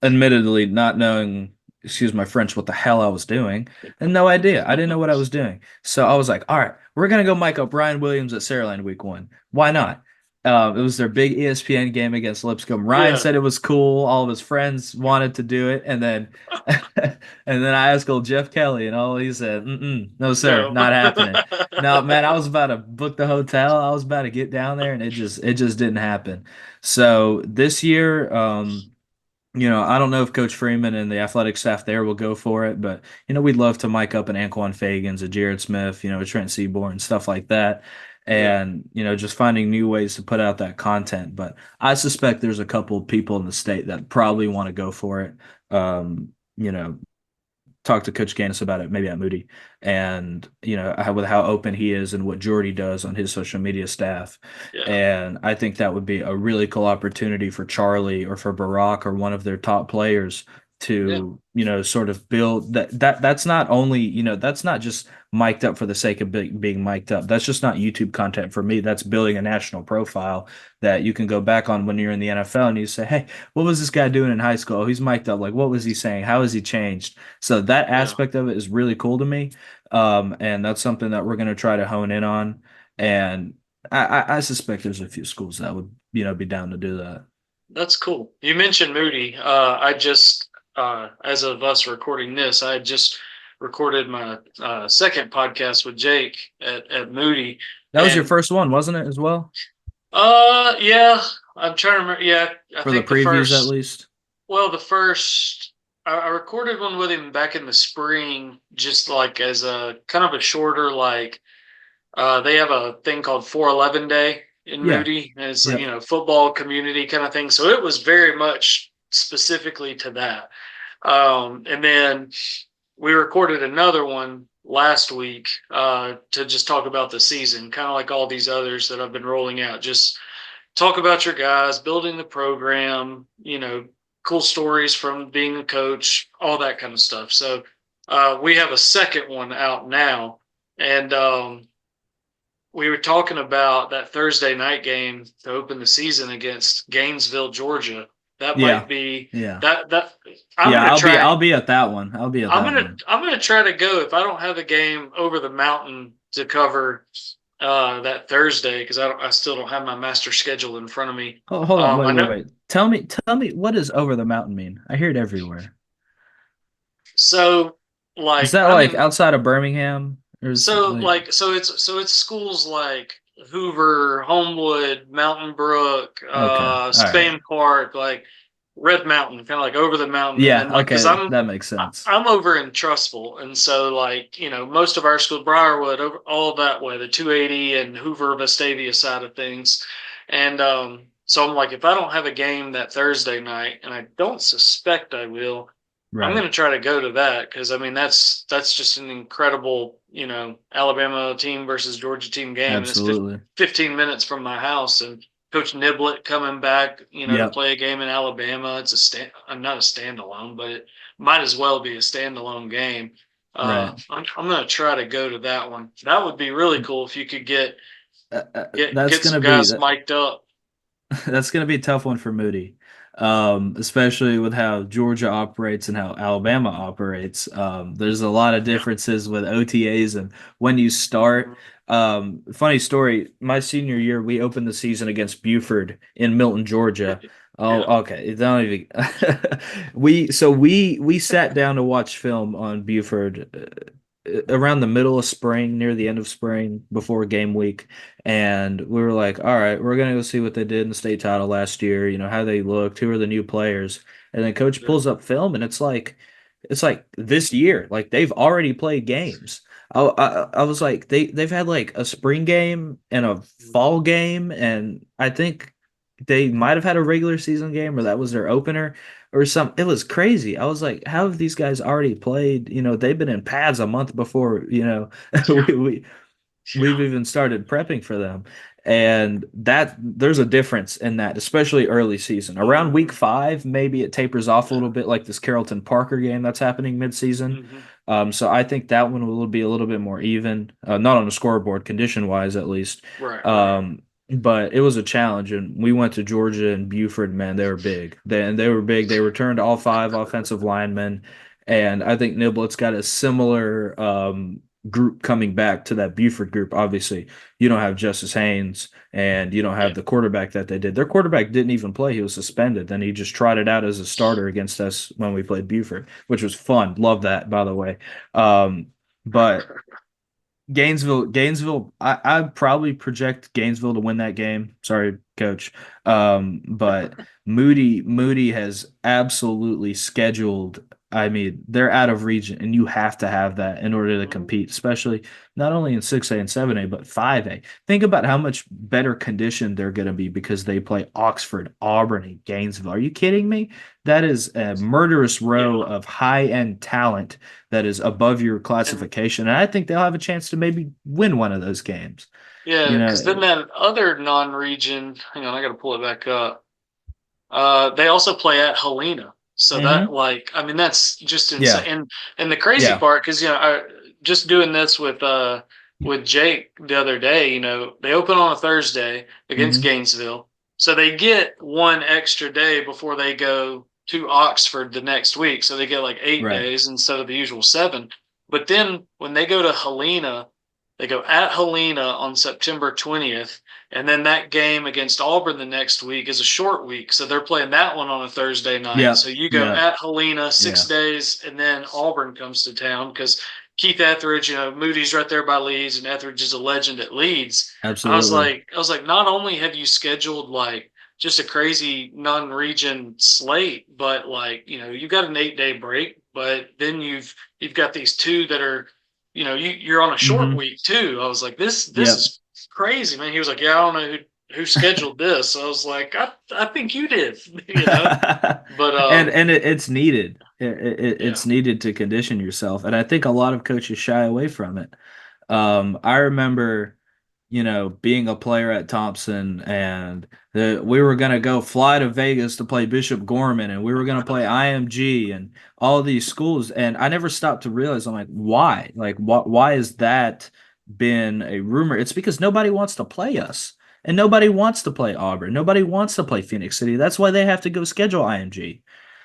admittedly not knowing, excuse my French, what the hell I was doing, and no idea. I didn't know what I was doing. So I was like, all right, we're gonna go mic up Ryan Williams at Saraland week 1. Why not? It was their big ESPN game against Lipscomb. Ryan Yeah. said it was cool. All of his friends wanted to do it, and then and then I asked old Jeff Kelly, and all he said, no, sir, No. not happening. No, man, I was about to book the hotel. I was about to get down there, and it just didn't happen. So this year, I don't know if Coach Freeman and the athletic staff there will go for it, but we'd love to mic up an Anquan Fagans, a Jared Smith, a Trent Seaborn, stuff like that, Yeah. and just finding new ways to put out that content. But I suspect there's a couple of people in the state that probably want to go for it. Um, you know, talk to Coach Gaines about it, maybe at Moody, and with how open he is and what Jordy does on his social media staff. Yeah. And I think that would be a really cool opportunity for Charlie or for Barack or one of their top players Yeah. to sort of build that's not only that's not just mic'd up for the sake of being mic'd up. That's just not YouTube content for me. That's building a national profile that you can go back on when you're in the NFL and you say, hey, what was this guy doing in high school? Oh, he's mic'd up. Like, what was he saying? How has he changed? So that Yeah. aspect of it is really cool to me. And that's something that we're going to try to hone in on. And I suspect there's a few schools that would, be down to do that. That's cool. You mentioned Moody. I just, as of us recording this, I just recorded my second podcast with Jake at Moody, That was your and first one, wasn't it, as well? yeah, I'm trying to remember. Yeah, I For the think the previews, at first. least. Well, the first I recorded one with him back in the spring, just like as a kind of a shorter like. They have a thing called 411 Day in Yeah. Moody, and it's Yep. football community kind of thing. So it was very much specifically to that. And then we recorded another one last week to just talk about the season, kind of like all these others that I've been rolling out. Just talk about your guys, building the program, cool stories from being a coach, all that kind of stuff. So we have a second one out now, and we were talking about that Thursday night game to open the season against Gainesville, Georgia. That might Yeah. be Yeah. that. I'm Yeah, gonna try. I'll be at that one. I'll be at that one. I'm gonna try to go if I don't have a game over the mountain to cover that Thursday because I still don't have my master schedule in front of me. Hold on, I know. wait. Tell me, what does over the mountain mean? I hear it everywhere. So Is like that I'm like in. outside of Birmingham? Or is it So like it's schools like Hoover, Homewood, Mountain Brook, okay, all right. Spain Park, like Red Mountain, kind of like over the mountain, and Yeah, then like because okay, that makes sense. I'm over in Trustful, and so like most of our school, Briarwood, over all that way, the 280 and Hoover, Vestavia side of things, and so I'm like if I don't have a game that Thursday night, and I don't suspect I will. I'm Right. going to try to go to that because I mean that's just an incredible Alabama team versus Georgia team game, and it's Absolutely. 15 minutes from my house. And Coach Niblett coming back, to Yep. play a game in Alabama. It's a not a standalone, but it might as well be a standalone game. Right. I'm going to try to go to that one. That would be really cool if you could That's get some gonna be guys that. mic'd up. That's going to be a tough one for Moody, especially with how Georgia operates and how Alabama operates. There's a lot of Yeah. differences with OTAs and when you start. Mhm. Funny story, my senior year, we opened the season against Buford in Milton, Georgia. Yeah. Oh, okay. Don't even. We sat down to watch film on Buford around the middle of spring, near the end of spring, before game week. And we were like, all right, we're gonna go see what they did in the state title last year, how they looked, who are the new players. And then coach Yeah. pulls up film and it's like this year, like they've already played games. I was like they've had like a spring game and a fall game, and I think they might have had a regular season game or that was their opener or some. It was crazy. I was like, how have these guys already played? They've been in pads a month before, Yeah. we we've even started prepping for them. And that there's a difference in that, especially early season. Around week Mhm. 5, maybe it tapers off a Yeah. little bit, like this Carrollton Parker game that's happening mid-season. Mhm. So I think that one will be a little bit more even, not on the scoreboard, condition-wise at least. Right. Right. Um, but it was a challenge, and we went to Georgia and Buford. Man, they were big. They were big. They returned all 5 offensive linemen, and I think Niblett's got a similar group coming back to that Buford group. Obviously, you don't have Justice Haynes and you don't have Yeah. the quarterback that they did. Their quarterback didn't even play. He was suspended. Then he just trotted out as a starter against us when we played Buford, which was fun. Love that, by the way. Um, but Gainesville, I'd probably project Gainesville to win that game. Sorry, coach. But Moody has absolutely scheduled. I mean, they're out of region, and you have to have that in order to Mhm. compete, especially not only in 6A and 7A, but 5A. Think about how much better condition they're going to be because they play Oxford, Auburn, and Gainesville. Are you kidding me? That is a murderous row Yeah. of high-end talent that is above your And classification. And I think they'll have a chance to maybe win one of those games. You yeah, because then know, that other non-region, hang on, I got to pull it back up. They also play at Helena, so that hmm like, I mean, that's just insane. Yeah, And the crazy yeah, part, because I just doing this with Jake the other day. They open on a Thursday against hmm Gainesville, so they get one extra day before they go to Oxford the next week. So they get like eight right. days instead of the usual seven. But then when they go to Helena, they go at Helena on September 20th. And then that game against Auburn the next week is a short week. So they're playing that one on a Thursday night. Yeah, So you go yeah, at Helena six yeah, days, and then Auburn comes to town because Keith Etheridge, Moody's right there by Leeds, and Etheridge is a legend at Leeds. absolutely. I was like, not only have you scheduled like just a crazy non-region slate, but like, you got an 8-day break, but then you've got these two that are, you're on a short hmm week too. I was like, this Yep. is crazy, man. He was like, yeah, I don't know who scheduled this. So I was like, I think you did, But And it's needed. yeah, It's needed to condition yourself, and I think a lot of coaches shy away from it. I remember being a player at Thompson, and we were going to go fly to Vegas to play Bishop Gorman, and we were going to play IMG and all these schools. And I never stopped to realize, I'm like, why? Like, why has that been a rumor? It's because nobody wants to play us. And nobody wants to play Auburn. Nobody wants to play Phoenix City. That's why they have to go schedule IMG.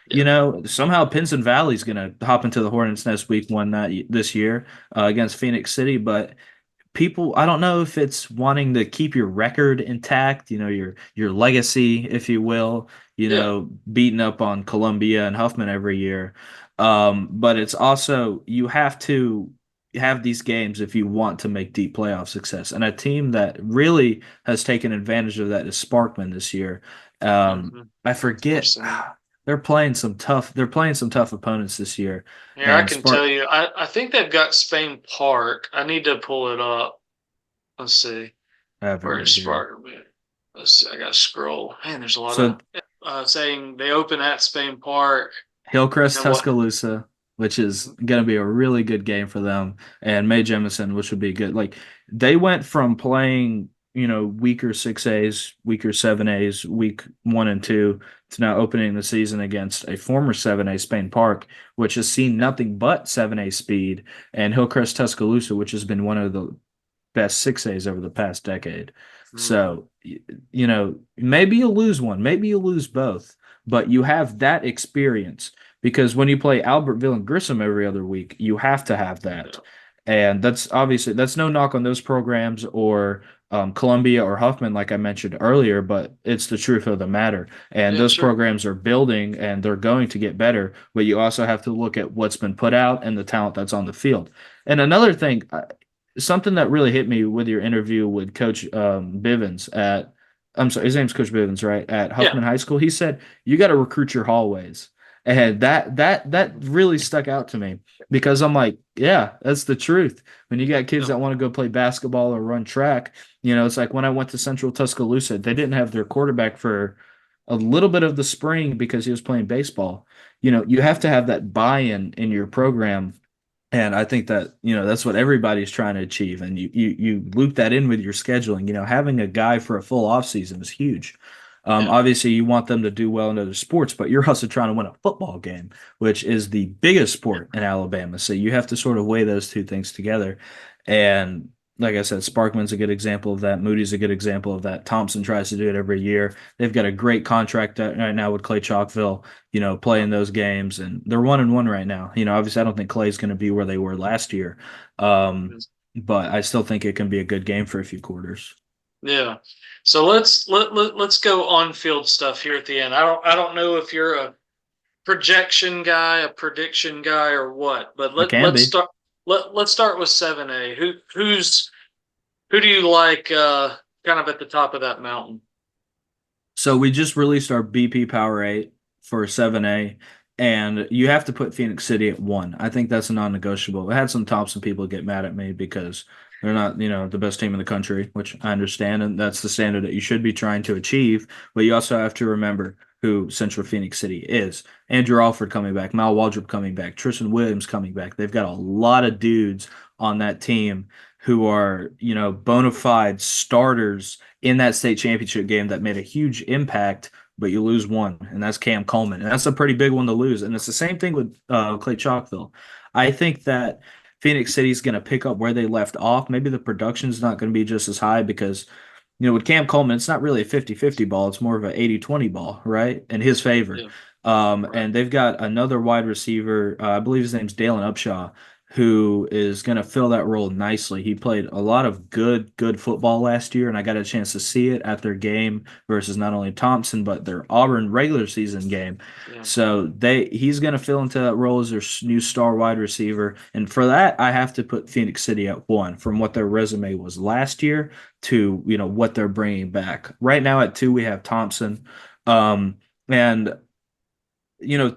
Yeah. Somehow Pinson Valley's going to hop into the Hornets Nest week one this year against Phoenix City, but people, I don't know if it's wanting to keep your record intact, your legacy, if you will, Yeah. beating up on Columbia and Huffman every year. But it's also you have to have these games if you want to make deep playoff success. And a team that really has taken advantage of that is Sparkman this year. Mm-hmm. I I've forget seen. they're playing some tough opponents this year. Here, I And can tell Spark you, I think they've got Spain Park. I need to pull it up. Let's see. I have it Where right is here. Sparta? Let's see. I got to scroll. Man, there's a lot So of saying they open at Spain Park. And Hillcrest then what? Tuscaloosa, which is going to be a really good game for them, and May Jemison, which would be good. Like they went from playing, weaker 6As, weaker 7As, week 1 and 2, to now opening the season against a former 7A Spain Park, which has seen nothing but 7A speed, and Hillcrest Tuscaloosa, which has been one of the best 6As over the past decade. Mm-hmm. So, maybe you lose one, maybe you lose both, but you have that experience because when you play Albertville and Grissom every other week, you have to have that. Yeah. And that's no knock on those programs or Columbia or Huffman, like I mentioned earlier, but it's the truth of the matter. And Yeah. those Sure. programs are building and they're going to get better, but you also have to look at what's been put out and the talent that's on the field. And another thing, something that really hit me with your interview with Coach Bivens at, I'm sorry, his name's Coach Bivens, right? At Yeah. Huffman High School, he said you got to recruit your hallways, and that really stuck out to me because I'm like, yeah, that's the truth. When you got kids Yeah. that want to go play basketball or run track, it's like when I went to Central Tuscaloosa, they didn't have their quarterback for a little bit of the spring because he was playing baseball. You have to have that buy-in in your program, and I think that, that's what everybody's trying to achieve. And you loop that in with your scheduling. Having a guy for a full off season is huge. Yeah. Obviously, you want them to do well in other sports, but you're also trying to win a football game, which is the biggest sport in Alabama. So you have to sort of weigh those two things together. And like I said, Sparkman's a good example of that. Moody's a good example of that. Thompson tries to do it every year. They've got a great contract right now with Clay Chalkville, Yeah. playing those games, and they're 1-1 right now. Obviously, I don't think Clay's going to be where they were last year, but I still think it can be a good game for a few quarters. Yeah. So let's go on field stuff here at the end. I don't know if you're a projection guy, a prediction guy, or what, but I let can let's be. start. Let's start with 7A. Who do you like? Kind of at the top of that mountain. So we just released our BP Power 8 for 7A, and you have to put Phoenix City at 1. I think that's a non-negotiable. I had some Thompson people get mad at me because they're not, the best team in the country, which I understand, and that's the standard that you should be trying to achieve. But you also have to remember who Central Phoenix City is. Andrew Alford coming back, Mal Waldrop coming back, Tristan Williams coming back. They've got a lot of dudes on that team who are, bona fide starters in that state championship game that made a huge impact, but you lose one, and that's Cam Coleman. And that's a pretty big one to lose. And it's the same thing with Clay Chalkville. I think that Phoenix City's going to pick up where they left off. Maybe the production's not going to be just as high because, with Cam Coleman, it's not really a 50-50 ball. It's more of an 80-20 ball, right? In his favor. Yeah. Right. And they've got another wide receiver, I believe his name's Dalen Upshaw, who is going to fill that role nicely. He played a lot of good football last year, and I got a chance to see it at their game versus not only Thompson but their Auburn regular season game. Yeah. So he's going to fill into that role as their new star wide receiver, and for that I have to put Phoenix City at 1 from what their resume was last year to what they're bringing back. Right now at 2 we have Thompson, and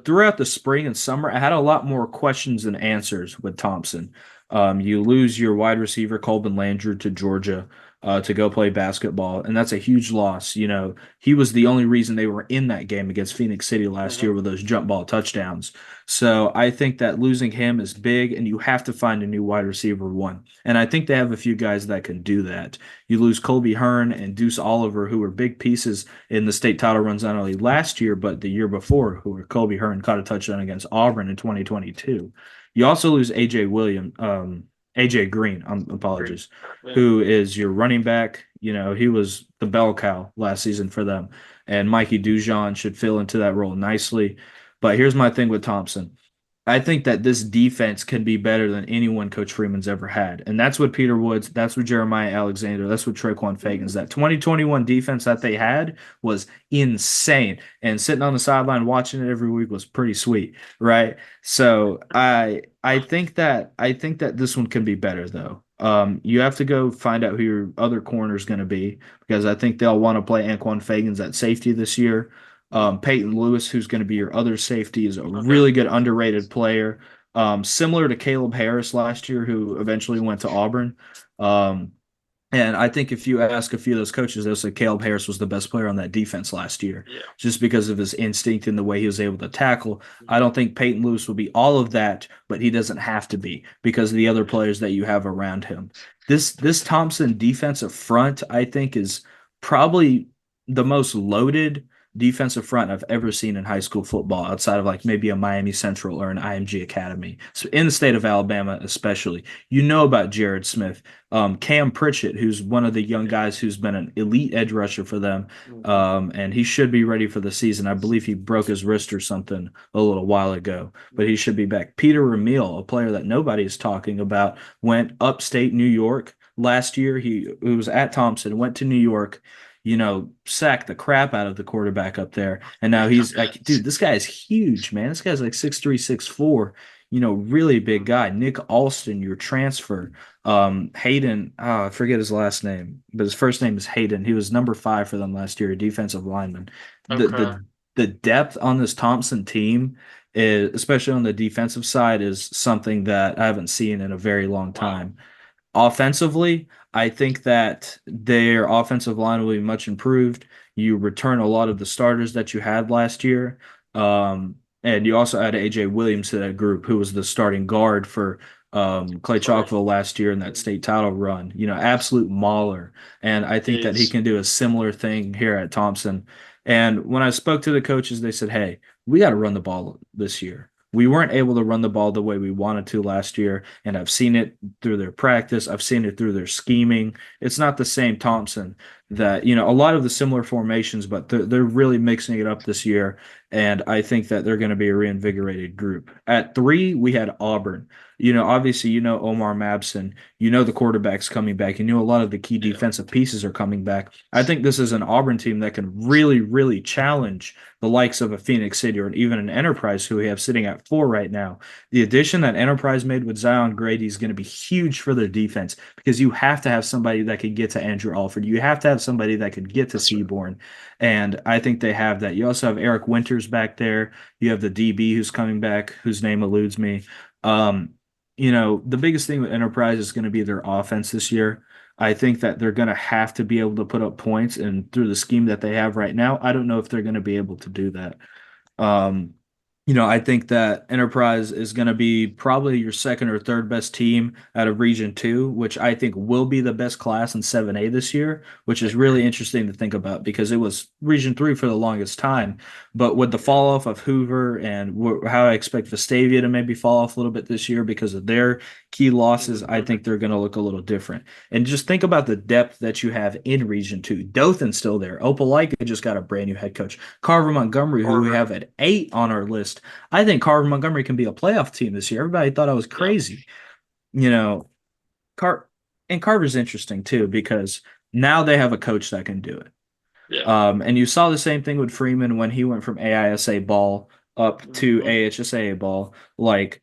throughout the spring and summer, I had a lot more questions than answers with Thompson. You lose your wide receiver, Colvin Landry, to Georgia. to go play basketball, and that's a huge loss. He was the only reason they were in that game against Phoenix City last year Mhm. with those jump ball touchdowns. So I think that losing him is big, and you have to find a new wide receiver one. And I think they have a few guys that can do that. You lose Colby Hearn and Deuce Oliver, who were big pieces in the state title runs not only last year but the year before, who were Colby Hearn caught a touchdown against Auburn in 2022. You also lose AJ Green, Great. apologies, Yeah. who is your running back. He was the bell cow last season for them, and Mikey Dujon should fill into that role nicely. But here's my thing with Thompson. I think that this defense can be better than anyone Coach Freeman's ever had. And that's what Peter Woods, that's what Jeremiah Alexander, that's what Traquan Fagans. That 2021 defense that they had was insane. And sitting on the sideline watching it every week was pretty sweet, right? So I think that this one can be better though. You have to go find out who your other corner is going to be because I think they'll want to play Anquan Fagans at safety this year. Peyton Lewis, who's going to be your other safety, is a Okay. really good underrated player. Similar to Caleb Harris last year, who eventually went to Auburn. Um, and I think if you ask a few of those coaches, they'll say Caleb Harris was the best player on that defense last year, Yeah. just because of his instinct and the way he was able to tackle. I Mhm. don't think Peyton Lewis will be all of that, but he doesn't have to be because of the other players that you have around him. This Thompson defensive front, I think, is probably the most loaded defensive front I've ever seen in high school football outside of like maybe a Miami Central or an IMG Academy. So in the state of Alabama, especially, about Jared Smith, Cam Pritchett, who's one of the young Yeah. guys who's been an elite edge rusher for them, Mhm. and he should be ready for the season. I believe he broke his wrist or something a little while ago, but he should be back. Peter Ramil, a player that nobody is talking about, went upstate New York last year. He was at Thompson, went to New York, sacked the crap out of the quarterback up there. And now he's like, dude, this guy is huge, man. This guy's like 6'3", 6'4", really big Mhm. guy. Nick Alston, your transfer. Hayden, I forget his last name, but his first name is Hayden. He was number 5 for them last year, a defensive lineman. The Okay. the the depth on this Thompson team is, especially on the defensive side, is something that I haven't seen in a very long Wow. time. Offensively, I think that their offensive line will be much improved. You return a lot of the starters that you had last year. And you also add AJ Williams to that group, who was the starting guard for Clay Clay. Chalkville last year in that Mhm. state title run. Absolute mauler. And I think that he Is can do a similar thing here at Thompson. And when I spoke to the coaches, they said, hey, we got to run the ball this year. We weren't able to run the ball the way we wanted to last year, and I've seen it through their practice. I've seen it through their scheming. It's not the same Thompson that, a lot of the similar formations, but they're really mixing it up this year. And I think that they're going to be a reinvigorated group. At 3, we had Auburn. Obviously, Omar Mabson. The quarterback's coming back. A lot of the key yeah. defensive pieces are coming back. I think this is an Auburn team that can really, really challenge the likes of a Phoenix City or even an Enterprise who we have sitting at 4 right now. The addition that Enterprise made with Zion Grady is going to be huge for their defense because you have to have somebody that can get to Andrew Alford. You have to have somebody that can get to That's right. Seaborn. And I think they have that. You also have Eric Winters back there. You have the DB who's coming back, whose name eludes me. Um, the biggest thing with Enterprise is going to be their offense this year. I think that they're going to have to be able to put up points, and through the scheme that they have right now, I don't know if they're going to be able to do that. Um, I think that Enterprise is going to be probably your second or third best team out of Region 2, which I think will be the best class in 7A this year, which I is agree. really interesting to think about because it was Region 3 for the longest time. But with the Yeah. fall off of Hoover and how I expect Vestavia to maybe fall off a little bit this year because of their key losses, I Mhm. think they're going to look a little different. And just think about the depth that you have in Region 2. Dothan's still there. Opelika just got a brand new head coach. Carver Montgomery, who we Carver. have at 8 on our list. I think Carver Montgomery can be a playoff team this year. Everybody thought I was Yeah. crazy. You know, Car and Carver's interesting too because now they have a coach that can do it. Yeah. And you saw the same thing with Freeman when he went from AISA ball up to Mhm. AHSA ball. Like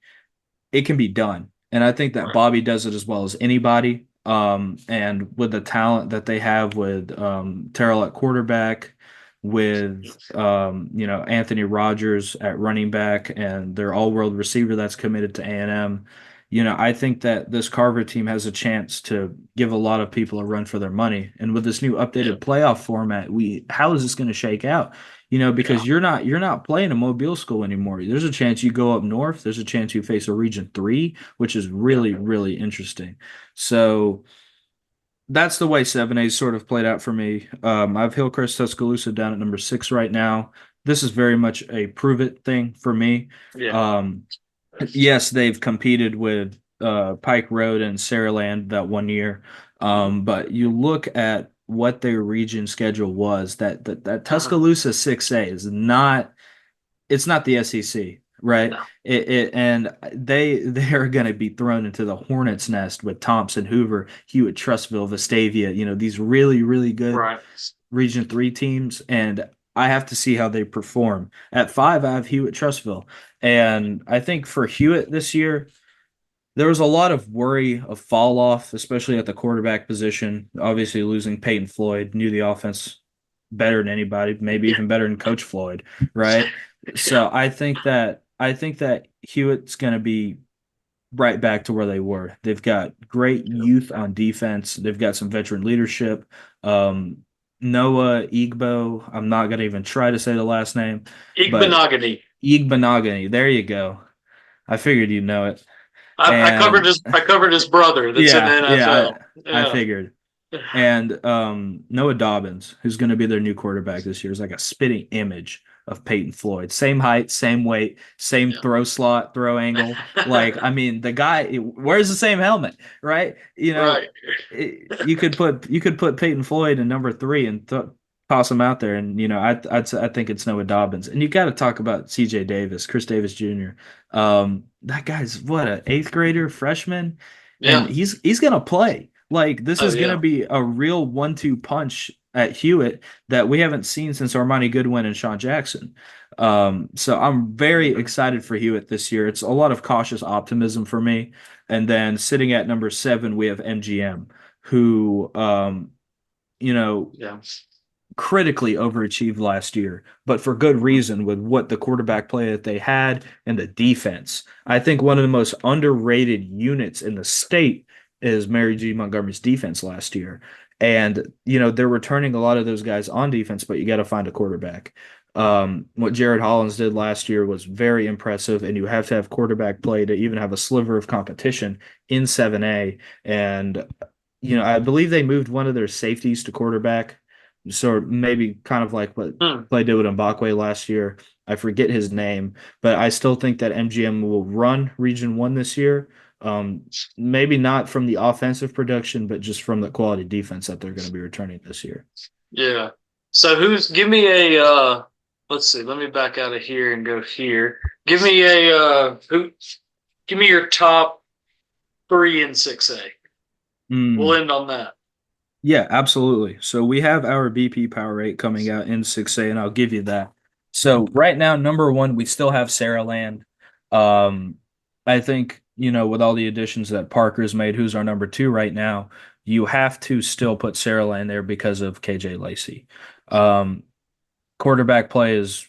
it can be done. And I think that Right. Bobby does it as well as anybody. And with the talent that they have with Terrell at quarterback, with Anthony Rogers at running back, and their all-world receiver that's committed to A&M. I think that this Carver team has a chance to give a lot of people a run for their money. And with this new Yeah. updated playoff format, how is this going to shake out? Yeah. Because you're not playing a Mobile school anymore. There's a chance you go up north. There's a chance you face a Region 3, which is Yeah. really, really interesting. So that's the way 7A sort of played out for me. I have Hillcrest Tuscaloosa down at number 6 right now. This is very much a prove it thing for me. Yeah. Um, yes, they've competed with Pike Road and Saraland that one year. Mhm. But you look at what their region schedule was, that Uh-huh. Tuscaloosa 6A is not it's not the SEC, right? No. And they are going to be thrown into the hornet's nest with Thompson, Hoover, Hewitt, Trussville, Vestavia, these really, really good Right. Region 3 teams. And I have to see how they perform. At 5, I have Hewitt, Trussville. And I think for Hewitt this year, there was a lot of worry of fall off, especially at the quarterback position. Obviously, losing Peyton Floyd, knew the offense better than anybody, maybe Yeah. even better than Coach Floyd, right? Yeah. So I think that Hewitt's going to be right back to where they were. They've got great Yeah. youth on defense. They've got some veteran leadership. Um, Noah Igbo, I'm not going to even try to say the last name, but Igbenogany. Igbenogany. There you go. I figured you'd know it. I covered And his brother that's in the yeah, NFL. I Yeah. figured. And Noah Dobbins, who's going to be their new quarterback this year, is like a spitting image of Peyton Floyd. Same height, same weight, same Yeah. throw slot, throw angle. Like, I mean, the guy wears the same helmet, right? Right. You could put Peyton Floyd in number 3 and toss him out there, and I think it's Noah Dobbins. And you got to talk about C.J. Davis, Chris Davis Jr. That guy's what, an eighth grader, freshman, and Yeah. he's gonna play. Like, this Oh is going to yeah. be a real 1-2 punch at Hewitt that we haven't seen since Armani Goodwin and Sean Jackson. So I'm very Mhm. excited for Hewitt this year. It's a lot of cautious optimism for me. And then sitting at number 7, we have MGM, who, you know, Yeah. critically overachieved last year, but for good Mhm. reason with what the quarterback play that they had and the defense. I think one of the most underrated units in the state is Mary G. Montgomery's defense last year. And, they're returning a lot of those guys on defense, but you got to find a quarterback. What Jared Hollins did last year was very impressive, and you have to have quarterback play to even have a sliver of competition in 7A. And, I believe they moved one of their safeties to quarterback, so maybe kind of like what Hmm. Clay did with Mbakwe last year. I forget his name, but I still think that MGM will run Region 1 this year. Um, Maybe not from the offensive production, but just from the quality defense that they're going to be returning this year. Yeah. So give me a let's see, let me back out of here and go here. Give me a give me your top 3 in 6A. We'll Mm, end on that. yeah, absolutely. So we have our BP Power 8 coming out in 6A, and I'll give you that. So right now, number 1, we still have Sarah Land. Um, I think, with all the additions that Parker's made, who's our number 2 right now, you have to still put Sarah Land there because of KJ Lacey. Um, Quarterback play is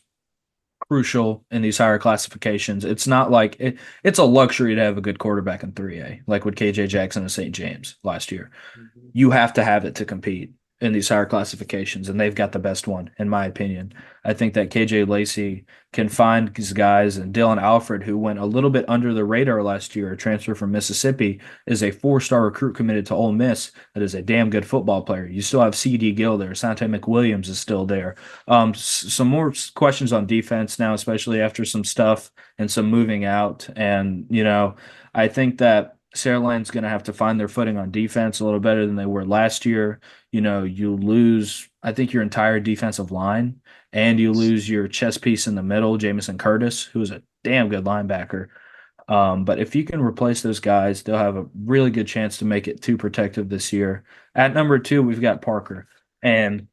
crucial in these higher classifications. It's not like it's a luxury to have a good quarterback in 3A, like with KJ Jackson and St. James last year. Mhm. You have to have it to compete in these higher classifications, and they've got the best one, in my opinion. I think that KJ Lacey can find these guys, and Dylan Alfred, who went a little bit under the radar last year, a transfer from Mississippi, is a 4-star recruit committed to Ole Miss that is a damn good football player. You still have CD Gill there. Sante McWilliams is still there. Some more questions on defense now, especially after some stuff and some moving out. And, I think that Saraland's going to have to find their footing on defense a little better than they were last year. You lose, I think, your entire defensive line, and you lose your chess piece in the middle, Jamison Curtis, who is a damn good linebacker. But if you can replace those guys, they'll have a really good chance to make it too protective this year. At number 2, we've got Parker. And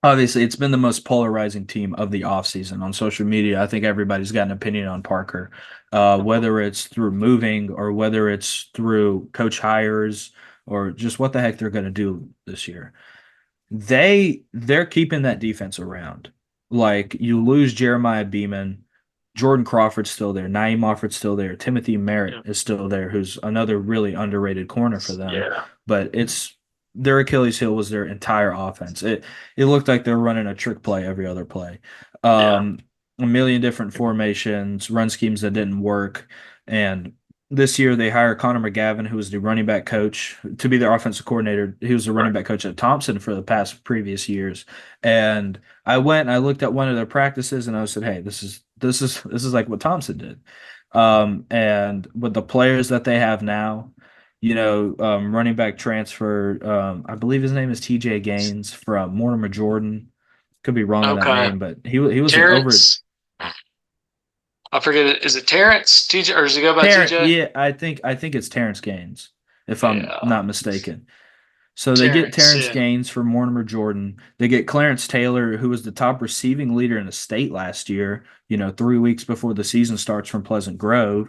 obviously, it's been the most polarizing team of the offseason on social media. I think everybody's got an opinion on Parker, whether it's through moving or whether it's through coach hires or just what the heck they're going to do this year. They're keeping that defense around. Like, you lose Jeremiah Beeman, Jordan Crawford's still there. Naeem Offord's still there. Timothy Merritt Yeah. is still there, who's another really underrated corner for them. Yeah. But it's their Achilles heel was their entire offense. It looked like they were running a trick play every other play. Yeah. Um, a million different formations, run schemes that didn't work. And this year they hire Connor McGavin, who was the running back coach, to be their offensive coordinator. He was the running Right. back coach at Thompson for the past previous years. And I went and I looked at one of their practices and I said, "Hey, this is like what Thompson did." And with the players that they have now, running back transfer, I believe his name is TJ Gaines from Mortimer Jordan. Could be wrong on that Okay. name, but he was an over Terrence. I forget it. Is it Terrence TJ or does he go by Terrence. TJ? Yeah, I think it's Terrence Gaines, if I'm Yeah. not mistaken. So they get Terrence. Terrence Yeah. Gaines from Mortimer Jordan. They get Clarence Taylor, who was the top receiving leader in the state last year, 3 weeks before the season starts from Pleasant Grove.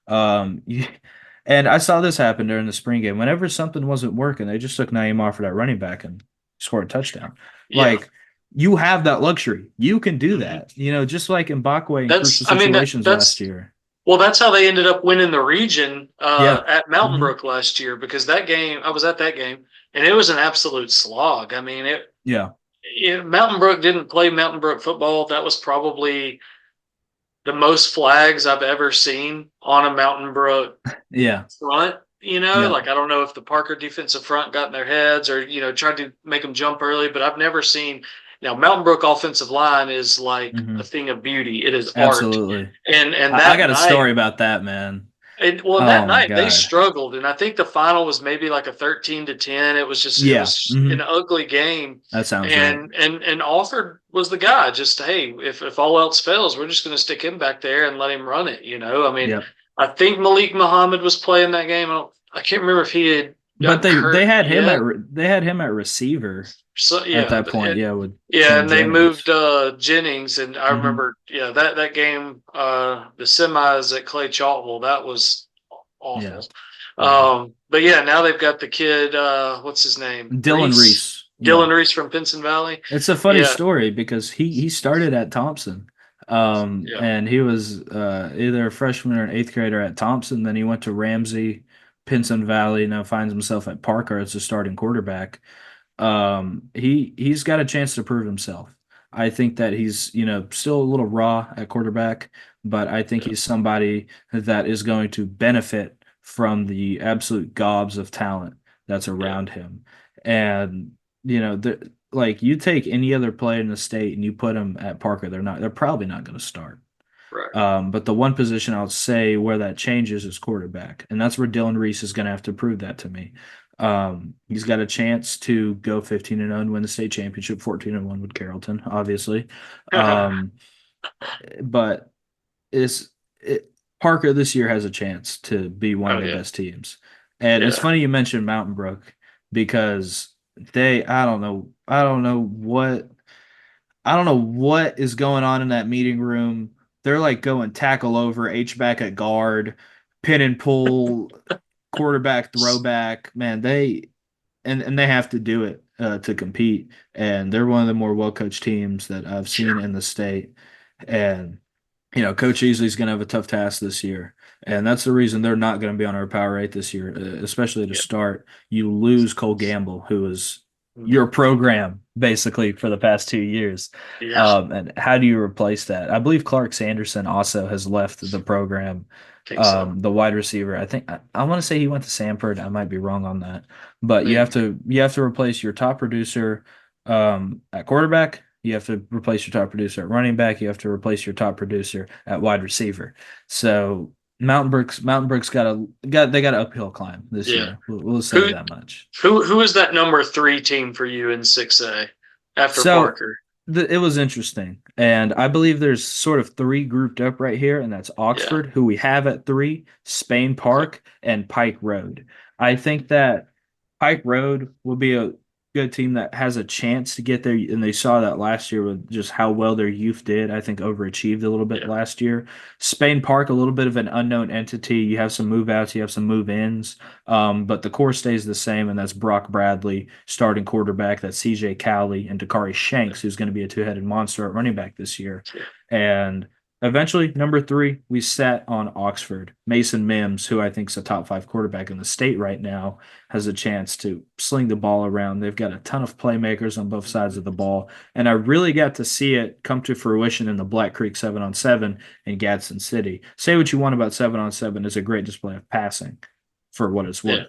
Um, you- and I saw this happen during the spring game. Whenever something wasn't working, they just took Naeem off for that running back and scored a touchdown. Yeah. Like, you have that luxury. You can do Hmm. that, just like Mbakwe in That's. crucial I mean situations last that's. year. Well, that's how they ended up winning the region Yeah. at Mountain Hmm. Brook last year because that game I was at that game and it was an absolute slog. I mean Yeah. Mountain Brook didn't play Mountain Brook football. That was probably the most flags I've ever seen on a Mountain Brook Yeah. front. Yeah. Like I don't know if the Parker defensive front got in their heads or tried to make them jump early, but I've never seen. Now Mountain Brook offensive line is like a Hmm. thing of beauty. It is art, Absolutely. and I that got a night story about that, man. that Oh my night they God. struggled, and I think the final was maybe like a 13-10. It Yeah. was an ugly game, That sounds right. and Alford was the guy. Just hey, if all else fails, we're just going to stick him back there and let him run it. I mean, Yep. I think Malik Muhammad was playing that game. I can't remember if he had But gotten they hurt had him yet. at receiver So at yeah, that point. Yeah, with yeah, Sam and they moved Jennings. Jennings, and I Hmm. remember that game, the semis at Clay Chalkville, that was Yeah. awful. Yeah. But yeah, now they've got the kid. What's his name? Dylan Reese. Reese. Yeah. Dylan Reese from Pinson Valley. It's a funny Yeah, story because he started at Thompson. yeah, And he was either a freshman or an eighth grader at Thompson. Then he went to Ramsey, Pinson Valley, now finds himself at Parker as a starting quarterback. He's got a chance to prove himself. I think that he's, still a little raw at quarterback, but I think yeah, he's somebody that is going to benefit from the absolute gobs of talent that's yeah. around him. And, like you take any other player in the state and you put them at Parker, they're probably not going to start. Right. But the one position I'll say where that changes is quarterback, and that's where Dylan Reese is going to have to prove that to me. He's got a chance to go 15-0 and win the state championship, 14-1 with Carrollton, obviously. Um, but is it, Parker this year has a chance to be one Oh of the yeah, best teams. And it's yeah, funny you mentioned Mountain Brook because I don't know what is going on in that meeting room. They're like going tackle over, H back at guard, pin and pull, quarterback throwback. Man, and they have to do it to compete. And they're one of the more well coached teams that I've seen sure, in the state. And Coach Easley's going to have a tough task this year. And that's the reason they're not going to be on our power rate this year, especially to yeah, start. You lose Cole Gamble, who is mhm, your program basically for the past 2 years. yeah. And how do you replace that? I believe Clark Sanderson also has left the program, I think so. the wide receiver. I think I want to say he went to Sanford. I might be wrong on that, but you have Maybe. to replace your top producer at quarterback. You have to replace your top producer at running back. You have to replace your top producer at wide receiver. So Mountain Brook's got an uphill climb this Yeah. year. We'll say Who that much. who is that number three team for you in 6A after So Parker? it was interesting, and I believe there's sort of three grouped up right here, and that's Yeah. Oxford, who we have at three, Spain Okay. Park, and Pike Road. I think that Pike Road will be a good team that has a chance to get there, and they saw that last year with just how well their youth did. I think overachieved a little bit Yeah. last year. Spain Park, a little bit of an unknown entity. You have some move outs, you have some move ins, but the core stays the same, and that's Brock Bradley, starting quarterback. That's CJ Cowley and Dakari Yeah. Shanks, who's going to be a two-headed monster at running back this year. Yeah. And Eventually, number three, we sat on Oxford. Mason Mims, who I think is a top five quarterback in the state right now, has a chance to sling the ball around. They've got a ton of playmakers on both sides of the ball. And I really got to see it come to fruition in the Black Creek 7-on-7 in Gadsden City. Say what you want about 7-on-7, is a great display of passing for what it's Yeah.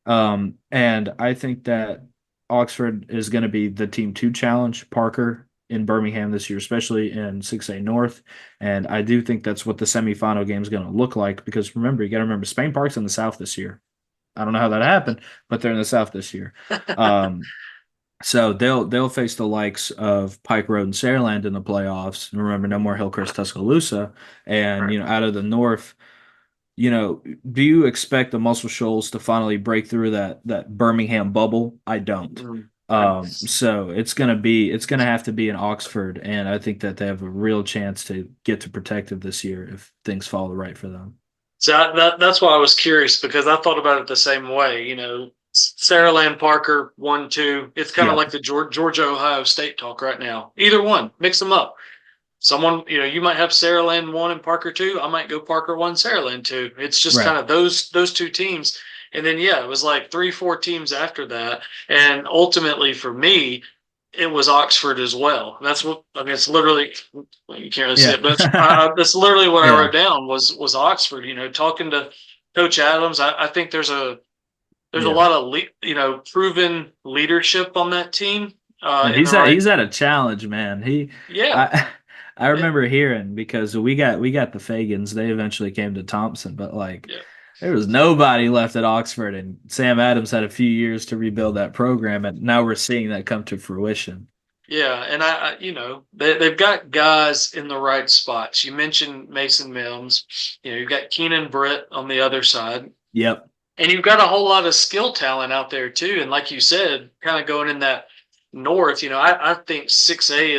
worth. And I think that Oxford is going to be the team to challenge Parker in Birmingham this year, especially in 6A North. And I do think that's what the semifinal game is going to look like because remember, you got to remember Spain Park's in the South this year. I don't know how that happened, but they're in the South this year. Um, so they'll face the likes of Pike Road and Saraland in the playoffs. And remember, no more Hillcrest Tuscaloosa. And Right. out of the North, do you expect the Muscle Shoals to finally break through that Birmingham bubble? I don't. Mm. Right. So it's gonna have to be in Oxford, and I think that they have a real chance to get to protective this year if things fall right for them. So that's why I was curious because I thought about it the same way. Sarah Land Parker 1-2. It's kind of Yep. like the Georgia Ohio State talk right now. Either one, mix them up. Someone, you might have Sarah Land 1 and Parker 2. I might go Parker 1, Sarah Land 2. It's just Right. kind of those two teams. And then yeah, it was like 3, 4 teams after that. And ultimately for me, it was Oxford as well. That's what I mean. It's literally you can't really see Yeah. it, but that's literally what I Yeah. wrote down was Oxford. Talking to Coach Adams, I think there's a Yeah. lot of proven leadership on that team Yeah, in he's the at right. he's at a challenge, man. Yeah, I I yeah, remember hearing because we got the Fagans. They eventually came to Thompson, but like yeah. there was nobody left at Oxford, and Sam Adams had a few years to rebuild that program, and now we're seeing that come to fruition. Yeah, and they've got guys in the right spots. You mentioned Mason Mims. You've got Keenan Britt on the other side, Yep. and you've got a whole lot of skill talent out there too. And like you said, kind of going in that north. I think 6A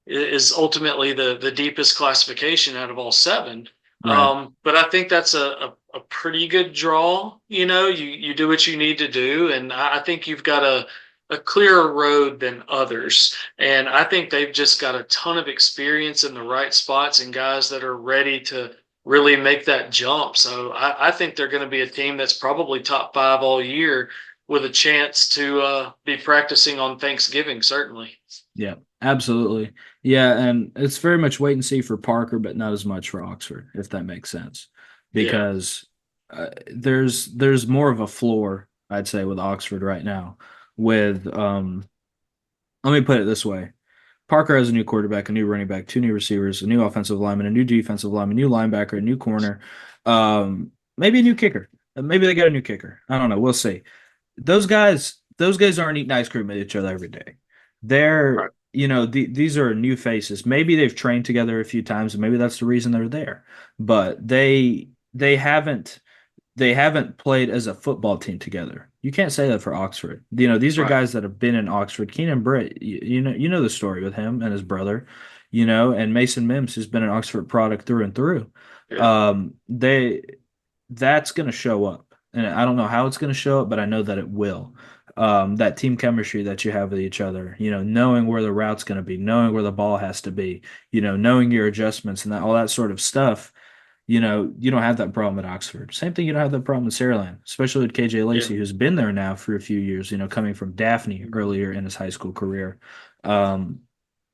is ultimately the deepest classification out of all seven. Right. But I think that's a pretty good draw. You do what you need to do, and I think you've got a clearer road than others. And I think they've just got a ton of experience in the right spots and guys that are ready to really make that jump. So I think they're going to be a team that's probably top five all year with a chance to be practicing on Thanksgiving, certainly. Yeah, absolutely. Yeah, and it's very much wait and see for Parker, but not as much for Oxford, if that makes sense, Yeah. because there's more of a floor, I'd say, with Oxford right now. With let me put it this way: Parker has a new quarterback, a new running back, two new receivers, a new offensive lineman, a new defensive lineman, new linebacker, a new corner, maybe a new kicker. Maybe they got a new kicker. I don't know. We'll see. Those guys aren't eating ice cream at each other every day. Right. These are new faces. Maybe they've trained together a few times, and maybe that's the reason they're there. But they haven't played as a football team together. You can't say that for Oxford. These are Right. guys that have been in Oxford. Keenan Britt, you know the story with him and his brother, and Mason Mims, who's been an Oxford product through and through. Yeah. They That's going to show up, and I don't know how it's going to show up, but I know that it will. That team chemistry that you have with each other, knowing where the route's going to be, knowing where the ball has to be, knowing your adjustments and all that sort of stuff. You don't have that problem at Oxford. Same thing, you don't have that problem in Saraland, especially with KJ Yeah. Lacey, who's been there now for a few years, coming from Daphne earlier in his high school career. Um,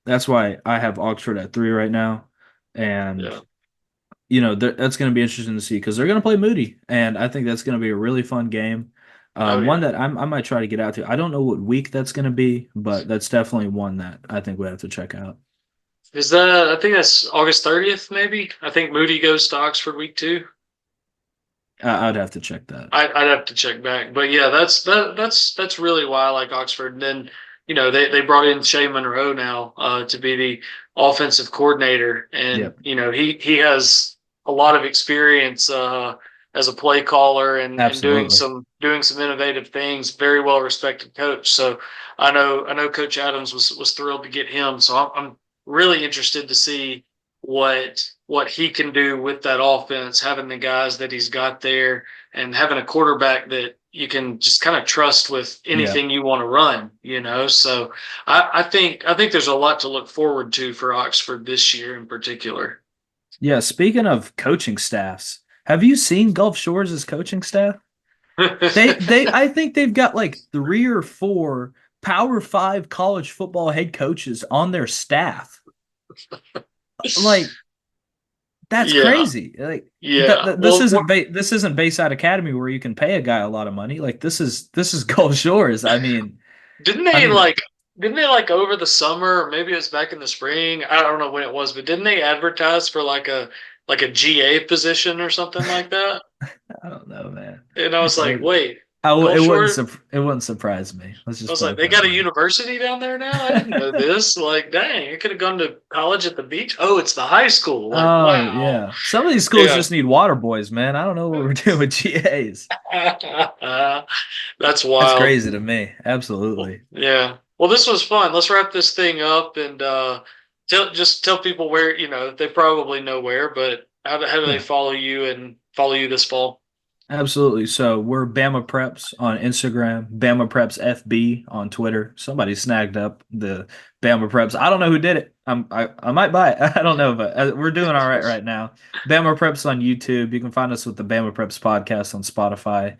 that's why I have Oxford at 3 right now. And, Yeah. that's going to be interesting to see because they're going to play Moody. And I think that's going to be a really fun game. Oh One yeah. that I might try to get out to. I don't know what week that's going to be, but that's definitely one that I think we have to check out. Is that? I think that's August 30th, maybe. I think Moody goes to Oxford week 2. I'd have to check that. I'd have to check back, but yeah, that's really why I like Oxford. And then they brought in Shay Monroe now to be the offensive coordinator, and Yep, he has a lot of experience as a play caller and doing absolutely. some innovative things. Very well respected coach. So I know Coach Adams was thrilled to get him. So I'm really interested to see what he can do with that offense, having the guys that he's got there and having a quarterback that you can just kind of trust with Yeah. anything you want to run. So I think there's a lot to look forward to for Oxford this year in particular. Yeah, speaking of coaching staffs, have you seen Gulf Shores' coaching staff? I think they've got like three or four Power Five college football head coaches on their staff. Like that's Yeah, crazy. Like yeah. Well, this isn't Bayside Academy where you can pay a guy a lot of money. Like this is Gulf Shores. didn't I they mean, like didn't they like over the summer, or maybe it was back in the spring? I don't know when it was, but didn't they advertise for like a GA position or something like that? I don't know, man. And I was like, It, wait, Gulf Shore? it wouldn't surprise me. Let's I just was put like, it they that got a way. university down there now? I didn't know this. Like, dang, I could have gone to college at the beach. Oh, it's the high school. Like, Oh wow. yeah. Some of these schools Yeah. just need water boys, man. I don't know what we're doing with GAs. That's That's wild. crazy to me. Absolutely. Yeah. Well, this was fun. Let's wrap this thing up and tell people where, they probably know where, but how do they Yeah. follow you and follow you this fall? Absolutely. So we're Bama Preps on Instagram, Bama Preps FB on Twitter. Somebody snagged up the Bama Preps. I don't know who did it. I might buy it. I don't know, but we're doing all right now. Bama Preps on YouTube. You can find us with the Bama Preps podcast on Spotify.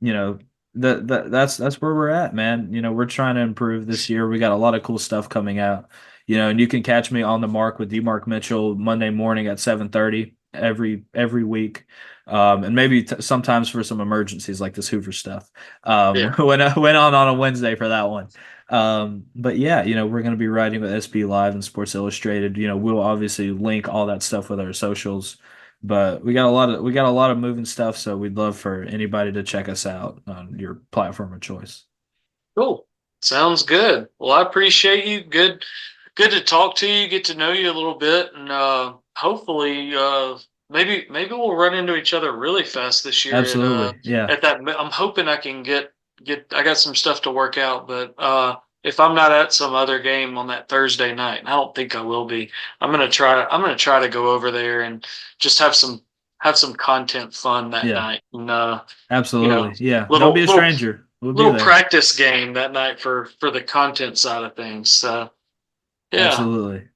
You know, that's where we're at, man. You know, we're trying to improve this year. We got a lot of cool stuff coming out. You know, and you can catch me on the mark with DeMark Mitchell Monday morning at 7:30 every week. And maybe sometimes for some emergencies like this Hoover stuff. Yeah. Went on a Wednesday for that one. But yeah, you know, we're going to be writing with SB Live and Sports Illustrated. You know, we'll obviously link all that stuff with our socials. But we got a lot of moving stuff, so we'd love for anybody to check us out on your platform of choice. Cool. Sounds good. Well, I appreciate you. Good to talk to you, get to know you a little bit, and hopefully maybe we'll run into each other really fast this year Absolutely. Yeah. at that I'm hoping I can get I got some stuff to work out, but if I'm not at some other game on that Thursday night, and I don't think I will be, I'm gonna try to go over there and just have some content fun that Yeah. night. And you know, Absolutely. Yeah. Don't be little a little stranger. We'll be little there. practice game that night for the content side of things. So yeah, Absolutely.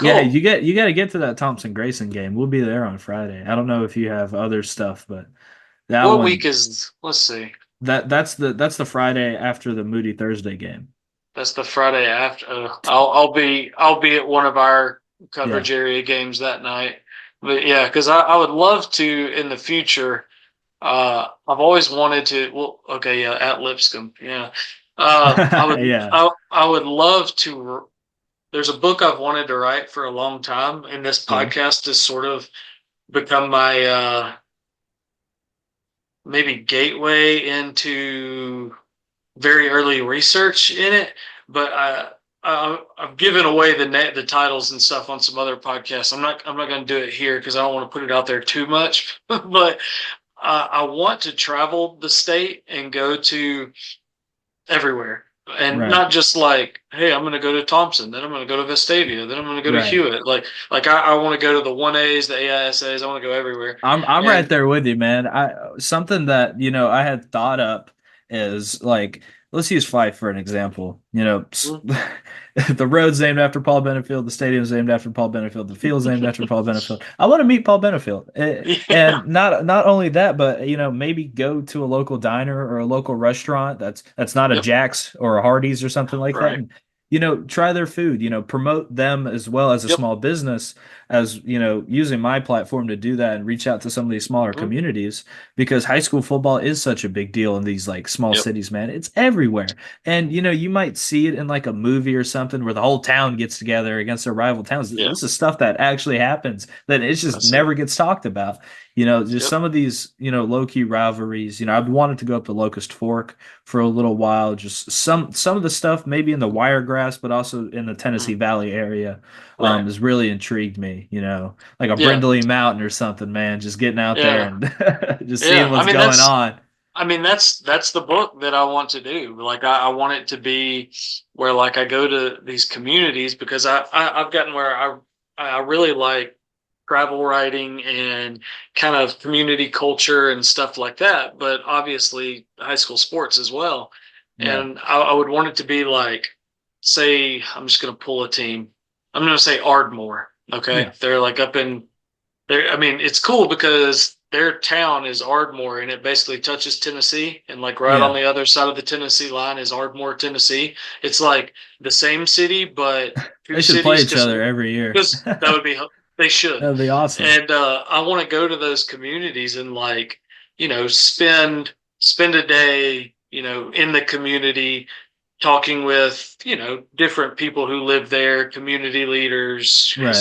Yeah, hey, cool. you got to get to that Thompson Grayson game. We'll be there on Friday. I don't know if you have other stuff, but that What week one is? Let's see. that's the Friday after the Moody Thursday game. That's the Friday after. I'll be at one of our Yeah. coverage area games that night. But yeah, because I would love to in the future. I've always wanted to. Well, okay, yeah, at Lipscomb, yeah. Yeah. I would love to. There's a book I've wanted to write for a long time, and this Yeah. podcast has sort of become my maybe gateway into very early research in it. But I've given away the titles and stuff on some other podcasts. I'm not going to do it here because I don't want to put it out there too much. But I want to travel the state and go to everywhere. And Right. not just like, hey, I'm going to go to Thompson, then I'm going to go to Vestavia, then I'm going to go to Right. Hewitt. Like I want to go to the 1As, the AISAs. I want to go everywhere. I'm right And there with you, man. I something that, you know, I had thought up is like let's use Fife for an example. You know, the road's named after Paul Benefield, the stadium's named after Paul Benefield, the field's named after Paul Benefield. I want to meet Paul Benefield. yeah, And not only that, but you know, maybe go to a local diner or a local restaurant that's not a yep, Jack's or a Hardee's or something like that. right, And you know, try their food, you know, promote them as well as a yep, small business as you know using my platform to do that and reach out to some of these smaller mhm, communities because high school football is such a big deal in these like small yep, cities, man. It's everywhere. And you know you might see it in like a movie or something where the whole town gets together against their rival towns. yeah. This is stuff that actually happens that it just That's it. never gets talked about. You know, just Yep, some of these, you know, low-key rivalries. You know, I've wanted to go up to Locust Fork for a little while. Just some of the stuff maybe in the Wiregrass, but also in the Tennessee mhm, Valley area right, has really intrigued me, you know, like a yeah, Brindley Mountain or something, man. Just getting out there yeah, and just seeing yeah. what's going on. I mean, that's the book that I want to do. Like I want it to be where like I go to these communities because I've gotten where I really like travel writing and kind of community culture and stuff like that, but obviously high school sports as well. Right. And I would want it to be like, say, I'm just going to pull a team. I'm going to say Ardmore. Okay. Yeah. They're like up in there. I mean, it's cool because their town is Ardmore and it basically touches Tennessee. And like right on Yeah. the other side of the Tennessee line is Ardmore, Tennessee. It's like the same city, but two They should play cities each other every year. that would be, they should. That'd be awesome. And I want to go to those communities and like, spend a day, in the community talking with different people who live there, community leaders, Right.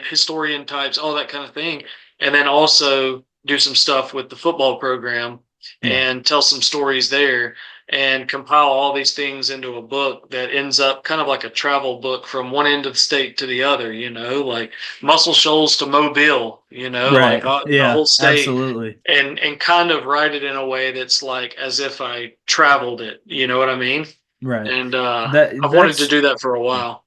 historian types, all that kind of thing, and then also do some stuff with the football program Yeah. and tell some stories there and compile all these things into a book that ends up kind of like a travel book from one end of the state to the other, like Muscle Shoals to Mobile, like Right. the Yeah. whole state, Absolutely. and kind of write it in a way that's like as if I traveled it, you know what I mean? Right. And That I've wanted to that's do that for a while.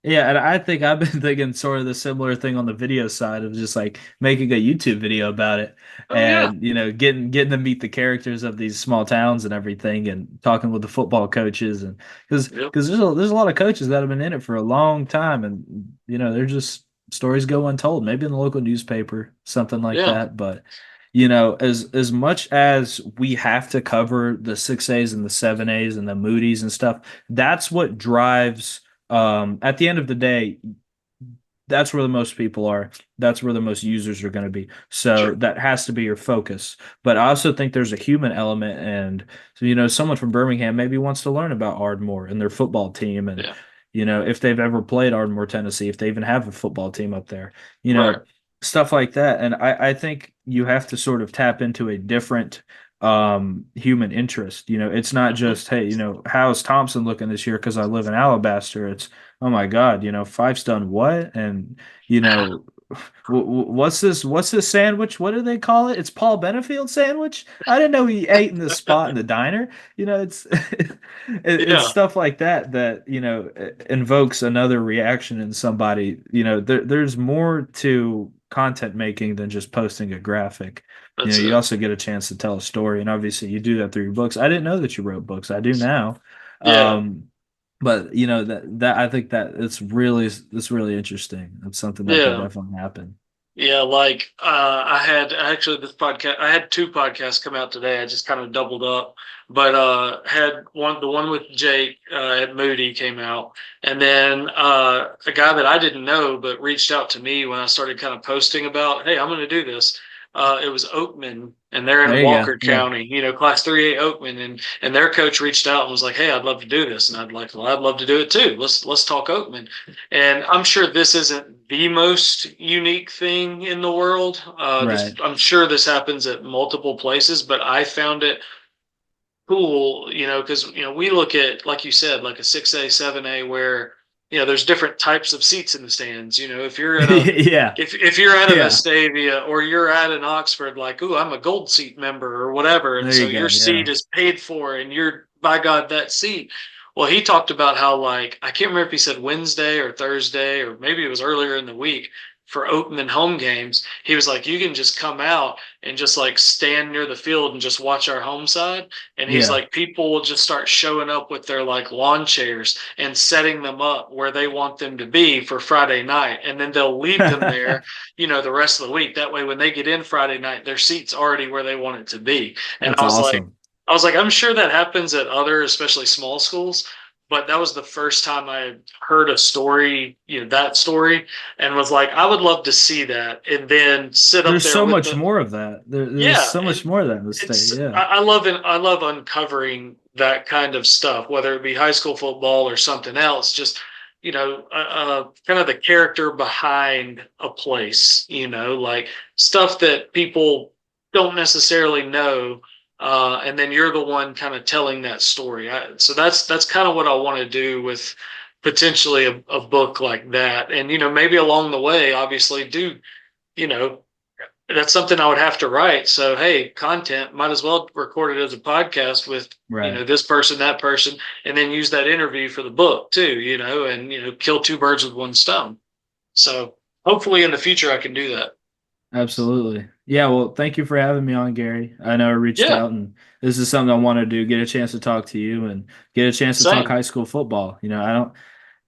Yeah, and I think I've been thinking sort of the similar thing on the video side of just like making a YouTube video about it Oh yeah, and getting to meet the characters of these small towns and everything and talking with the football coaches and yep, because there's a lot of coaches that have been in it for a long time and they're just stories go untold, maybe in the local newspaper, something like yeah, that, but as much as we have to cover the 6As and the 7As and the Moody's and stuff, that's what drives at the end of the day, that's where the most people are. That's where the most users are going to be. So sure, that has to be your focus. But I also think there's a human element. And so, someone from Birmingham maybe wants to learn about Ardmore and their football team. And, yeah, if they've ever played Ardmore, Tennessee, if they even have a football team up there, right, stuff like that. And I think you have to sort of tap into a different human interest. It's not hmm, just, hey, how's Thompson looking this year because I live in Alabaster. It's, oh my God, Fife's done what? And, you know, what's this sandwich? What do they call it? It's Paul Benefield sandwich. I didn't know he ate in the spot in the diner. It's it's yeah, stuff like that invokes another reaction in somebody. There's more to content making than just posting a graphic. that's You it. also get a chance to tell a story, and obviously you do that through your books. I didn't know that you wrote books. I do now. Yeah, Um, but that I think that it's really interesting. It's something that could yeah. definitely happen. Yeah, like I had actually this podcast. I had two podcasts come out today. I just kind of doubled up, but had the one with Jake at Moody came out, and then a guy that I didn't know but reached out to me when I started kind of posting about, hey, I'm going to do this. It was Oakman, and they're in There you go. Walker Yeah. County, Class 3A Oakman, and their coach reached out and was like, hey, I'd love to do this, and well, I'd love to do it too. Let's talk Oakman. And I'm sure this isn't the most unique thing in the world. Right. I'm sure this happens at multiple places, but I found it cool, because we look at, like you said, like a 6A, 7A, where there's different types of seats in the stands. If you're at a Yeah. if you're at an Yeah. Astavia or you're at an Oxford, like, ooh, I'm a gold seat member or whatever, and There so you your go. seat Yeah. is paid for, and you're by God that seat. Well, he talked about how, like, I can't remember if he said Wednesday or Thursday or maybe it was earlier in the week for Oakman home games. He was like, you can just come out and just like stand near the field and just watch our home side. And he's Yeah. like, people will just start showing up with their like lawn chairs and setting them up where they want them to be for Friday night. And then they'll leave them there, the rest of the week. That way, when they get in Friday night, their seat's already where they want it to be. And That's awesome. I'm sure that happens at other, especially small schools, but that was the first time I had heard a story, that story, and was like, I would love to see that, and then sit up There's there so with much the, more of that. There's yeah, so much and more of that in the state. Yeah. I love uncovering that kind of stuff, whether it be high school football or something else. Just kind of the character behind a place. Like stuff that people don't necessarily know, and then you're the one kind of telling that story. So that's kind of what I want to do with potentially a book like that, and maybe along the way, obviously, do you know that's something I would have to write. So, hey, content, might as well record it as a podcast with, Right. this person, that person, and then use that interview for the book too, and, kill two birds with one stone. So hopefully in the future I can do that. Absolutely. Yeah, well, thank you for having me on, Gary. I know I reached Yeah, out and this is something I want to do, get a chance to talk to you and get a chance to talk same. high school football. I don't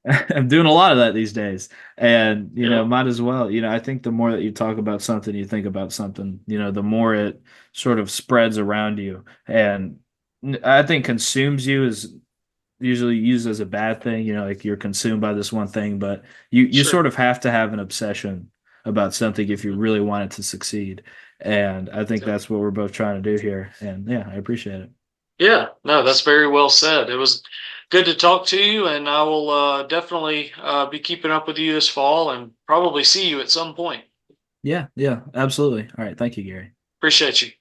I'm doing a lot of that these days. And, Yeah, might as well. I think the more that you talk about something, you think about something, the more it sort of spreads around you. And I think consumes you is usually used as a bad thing, like you're consumed by this one thing, but you sure. sort of have to have an obsession about something if you really want it to succeed. And I think Yeah. that's what we're both trying to do here. And yeah, I appreciate it. Yeah, no, that's very well said. It was good to talk to you, and I will definitely be keeping up with you this fall and probably see you at some point. Yeah, yeah, absolutely. All right. Thank you, Gary. Appreciate you.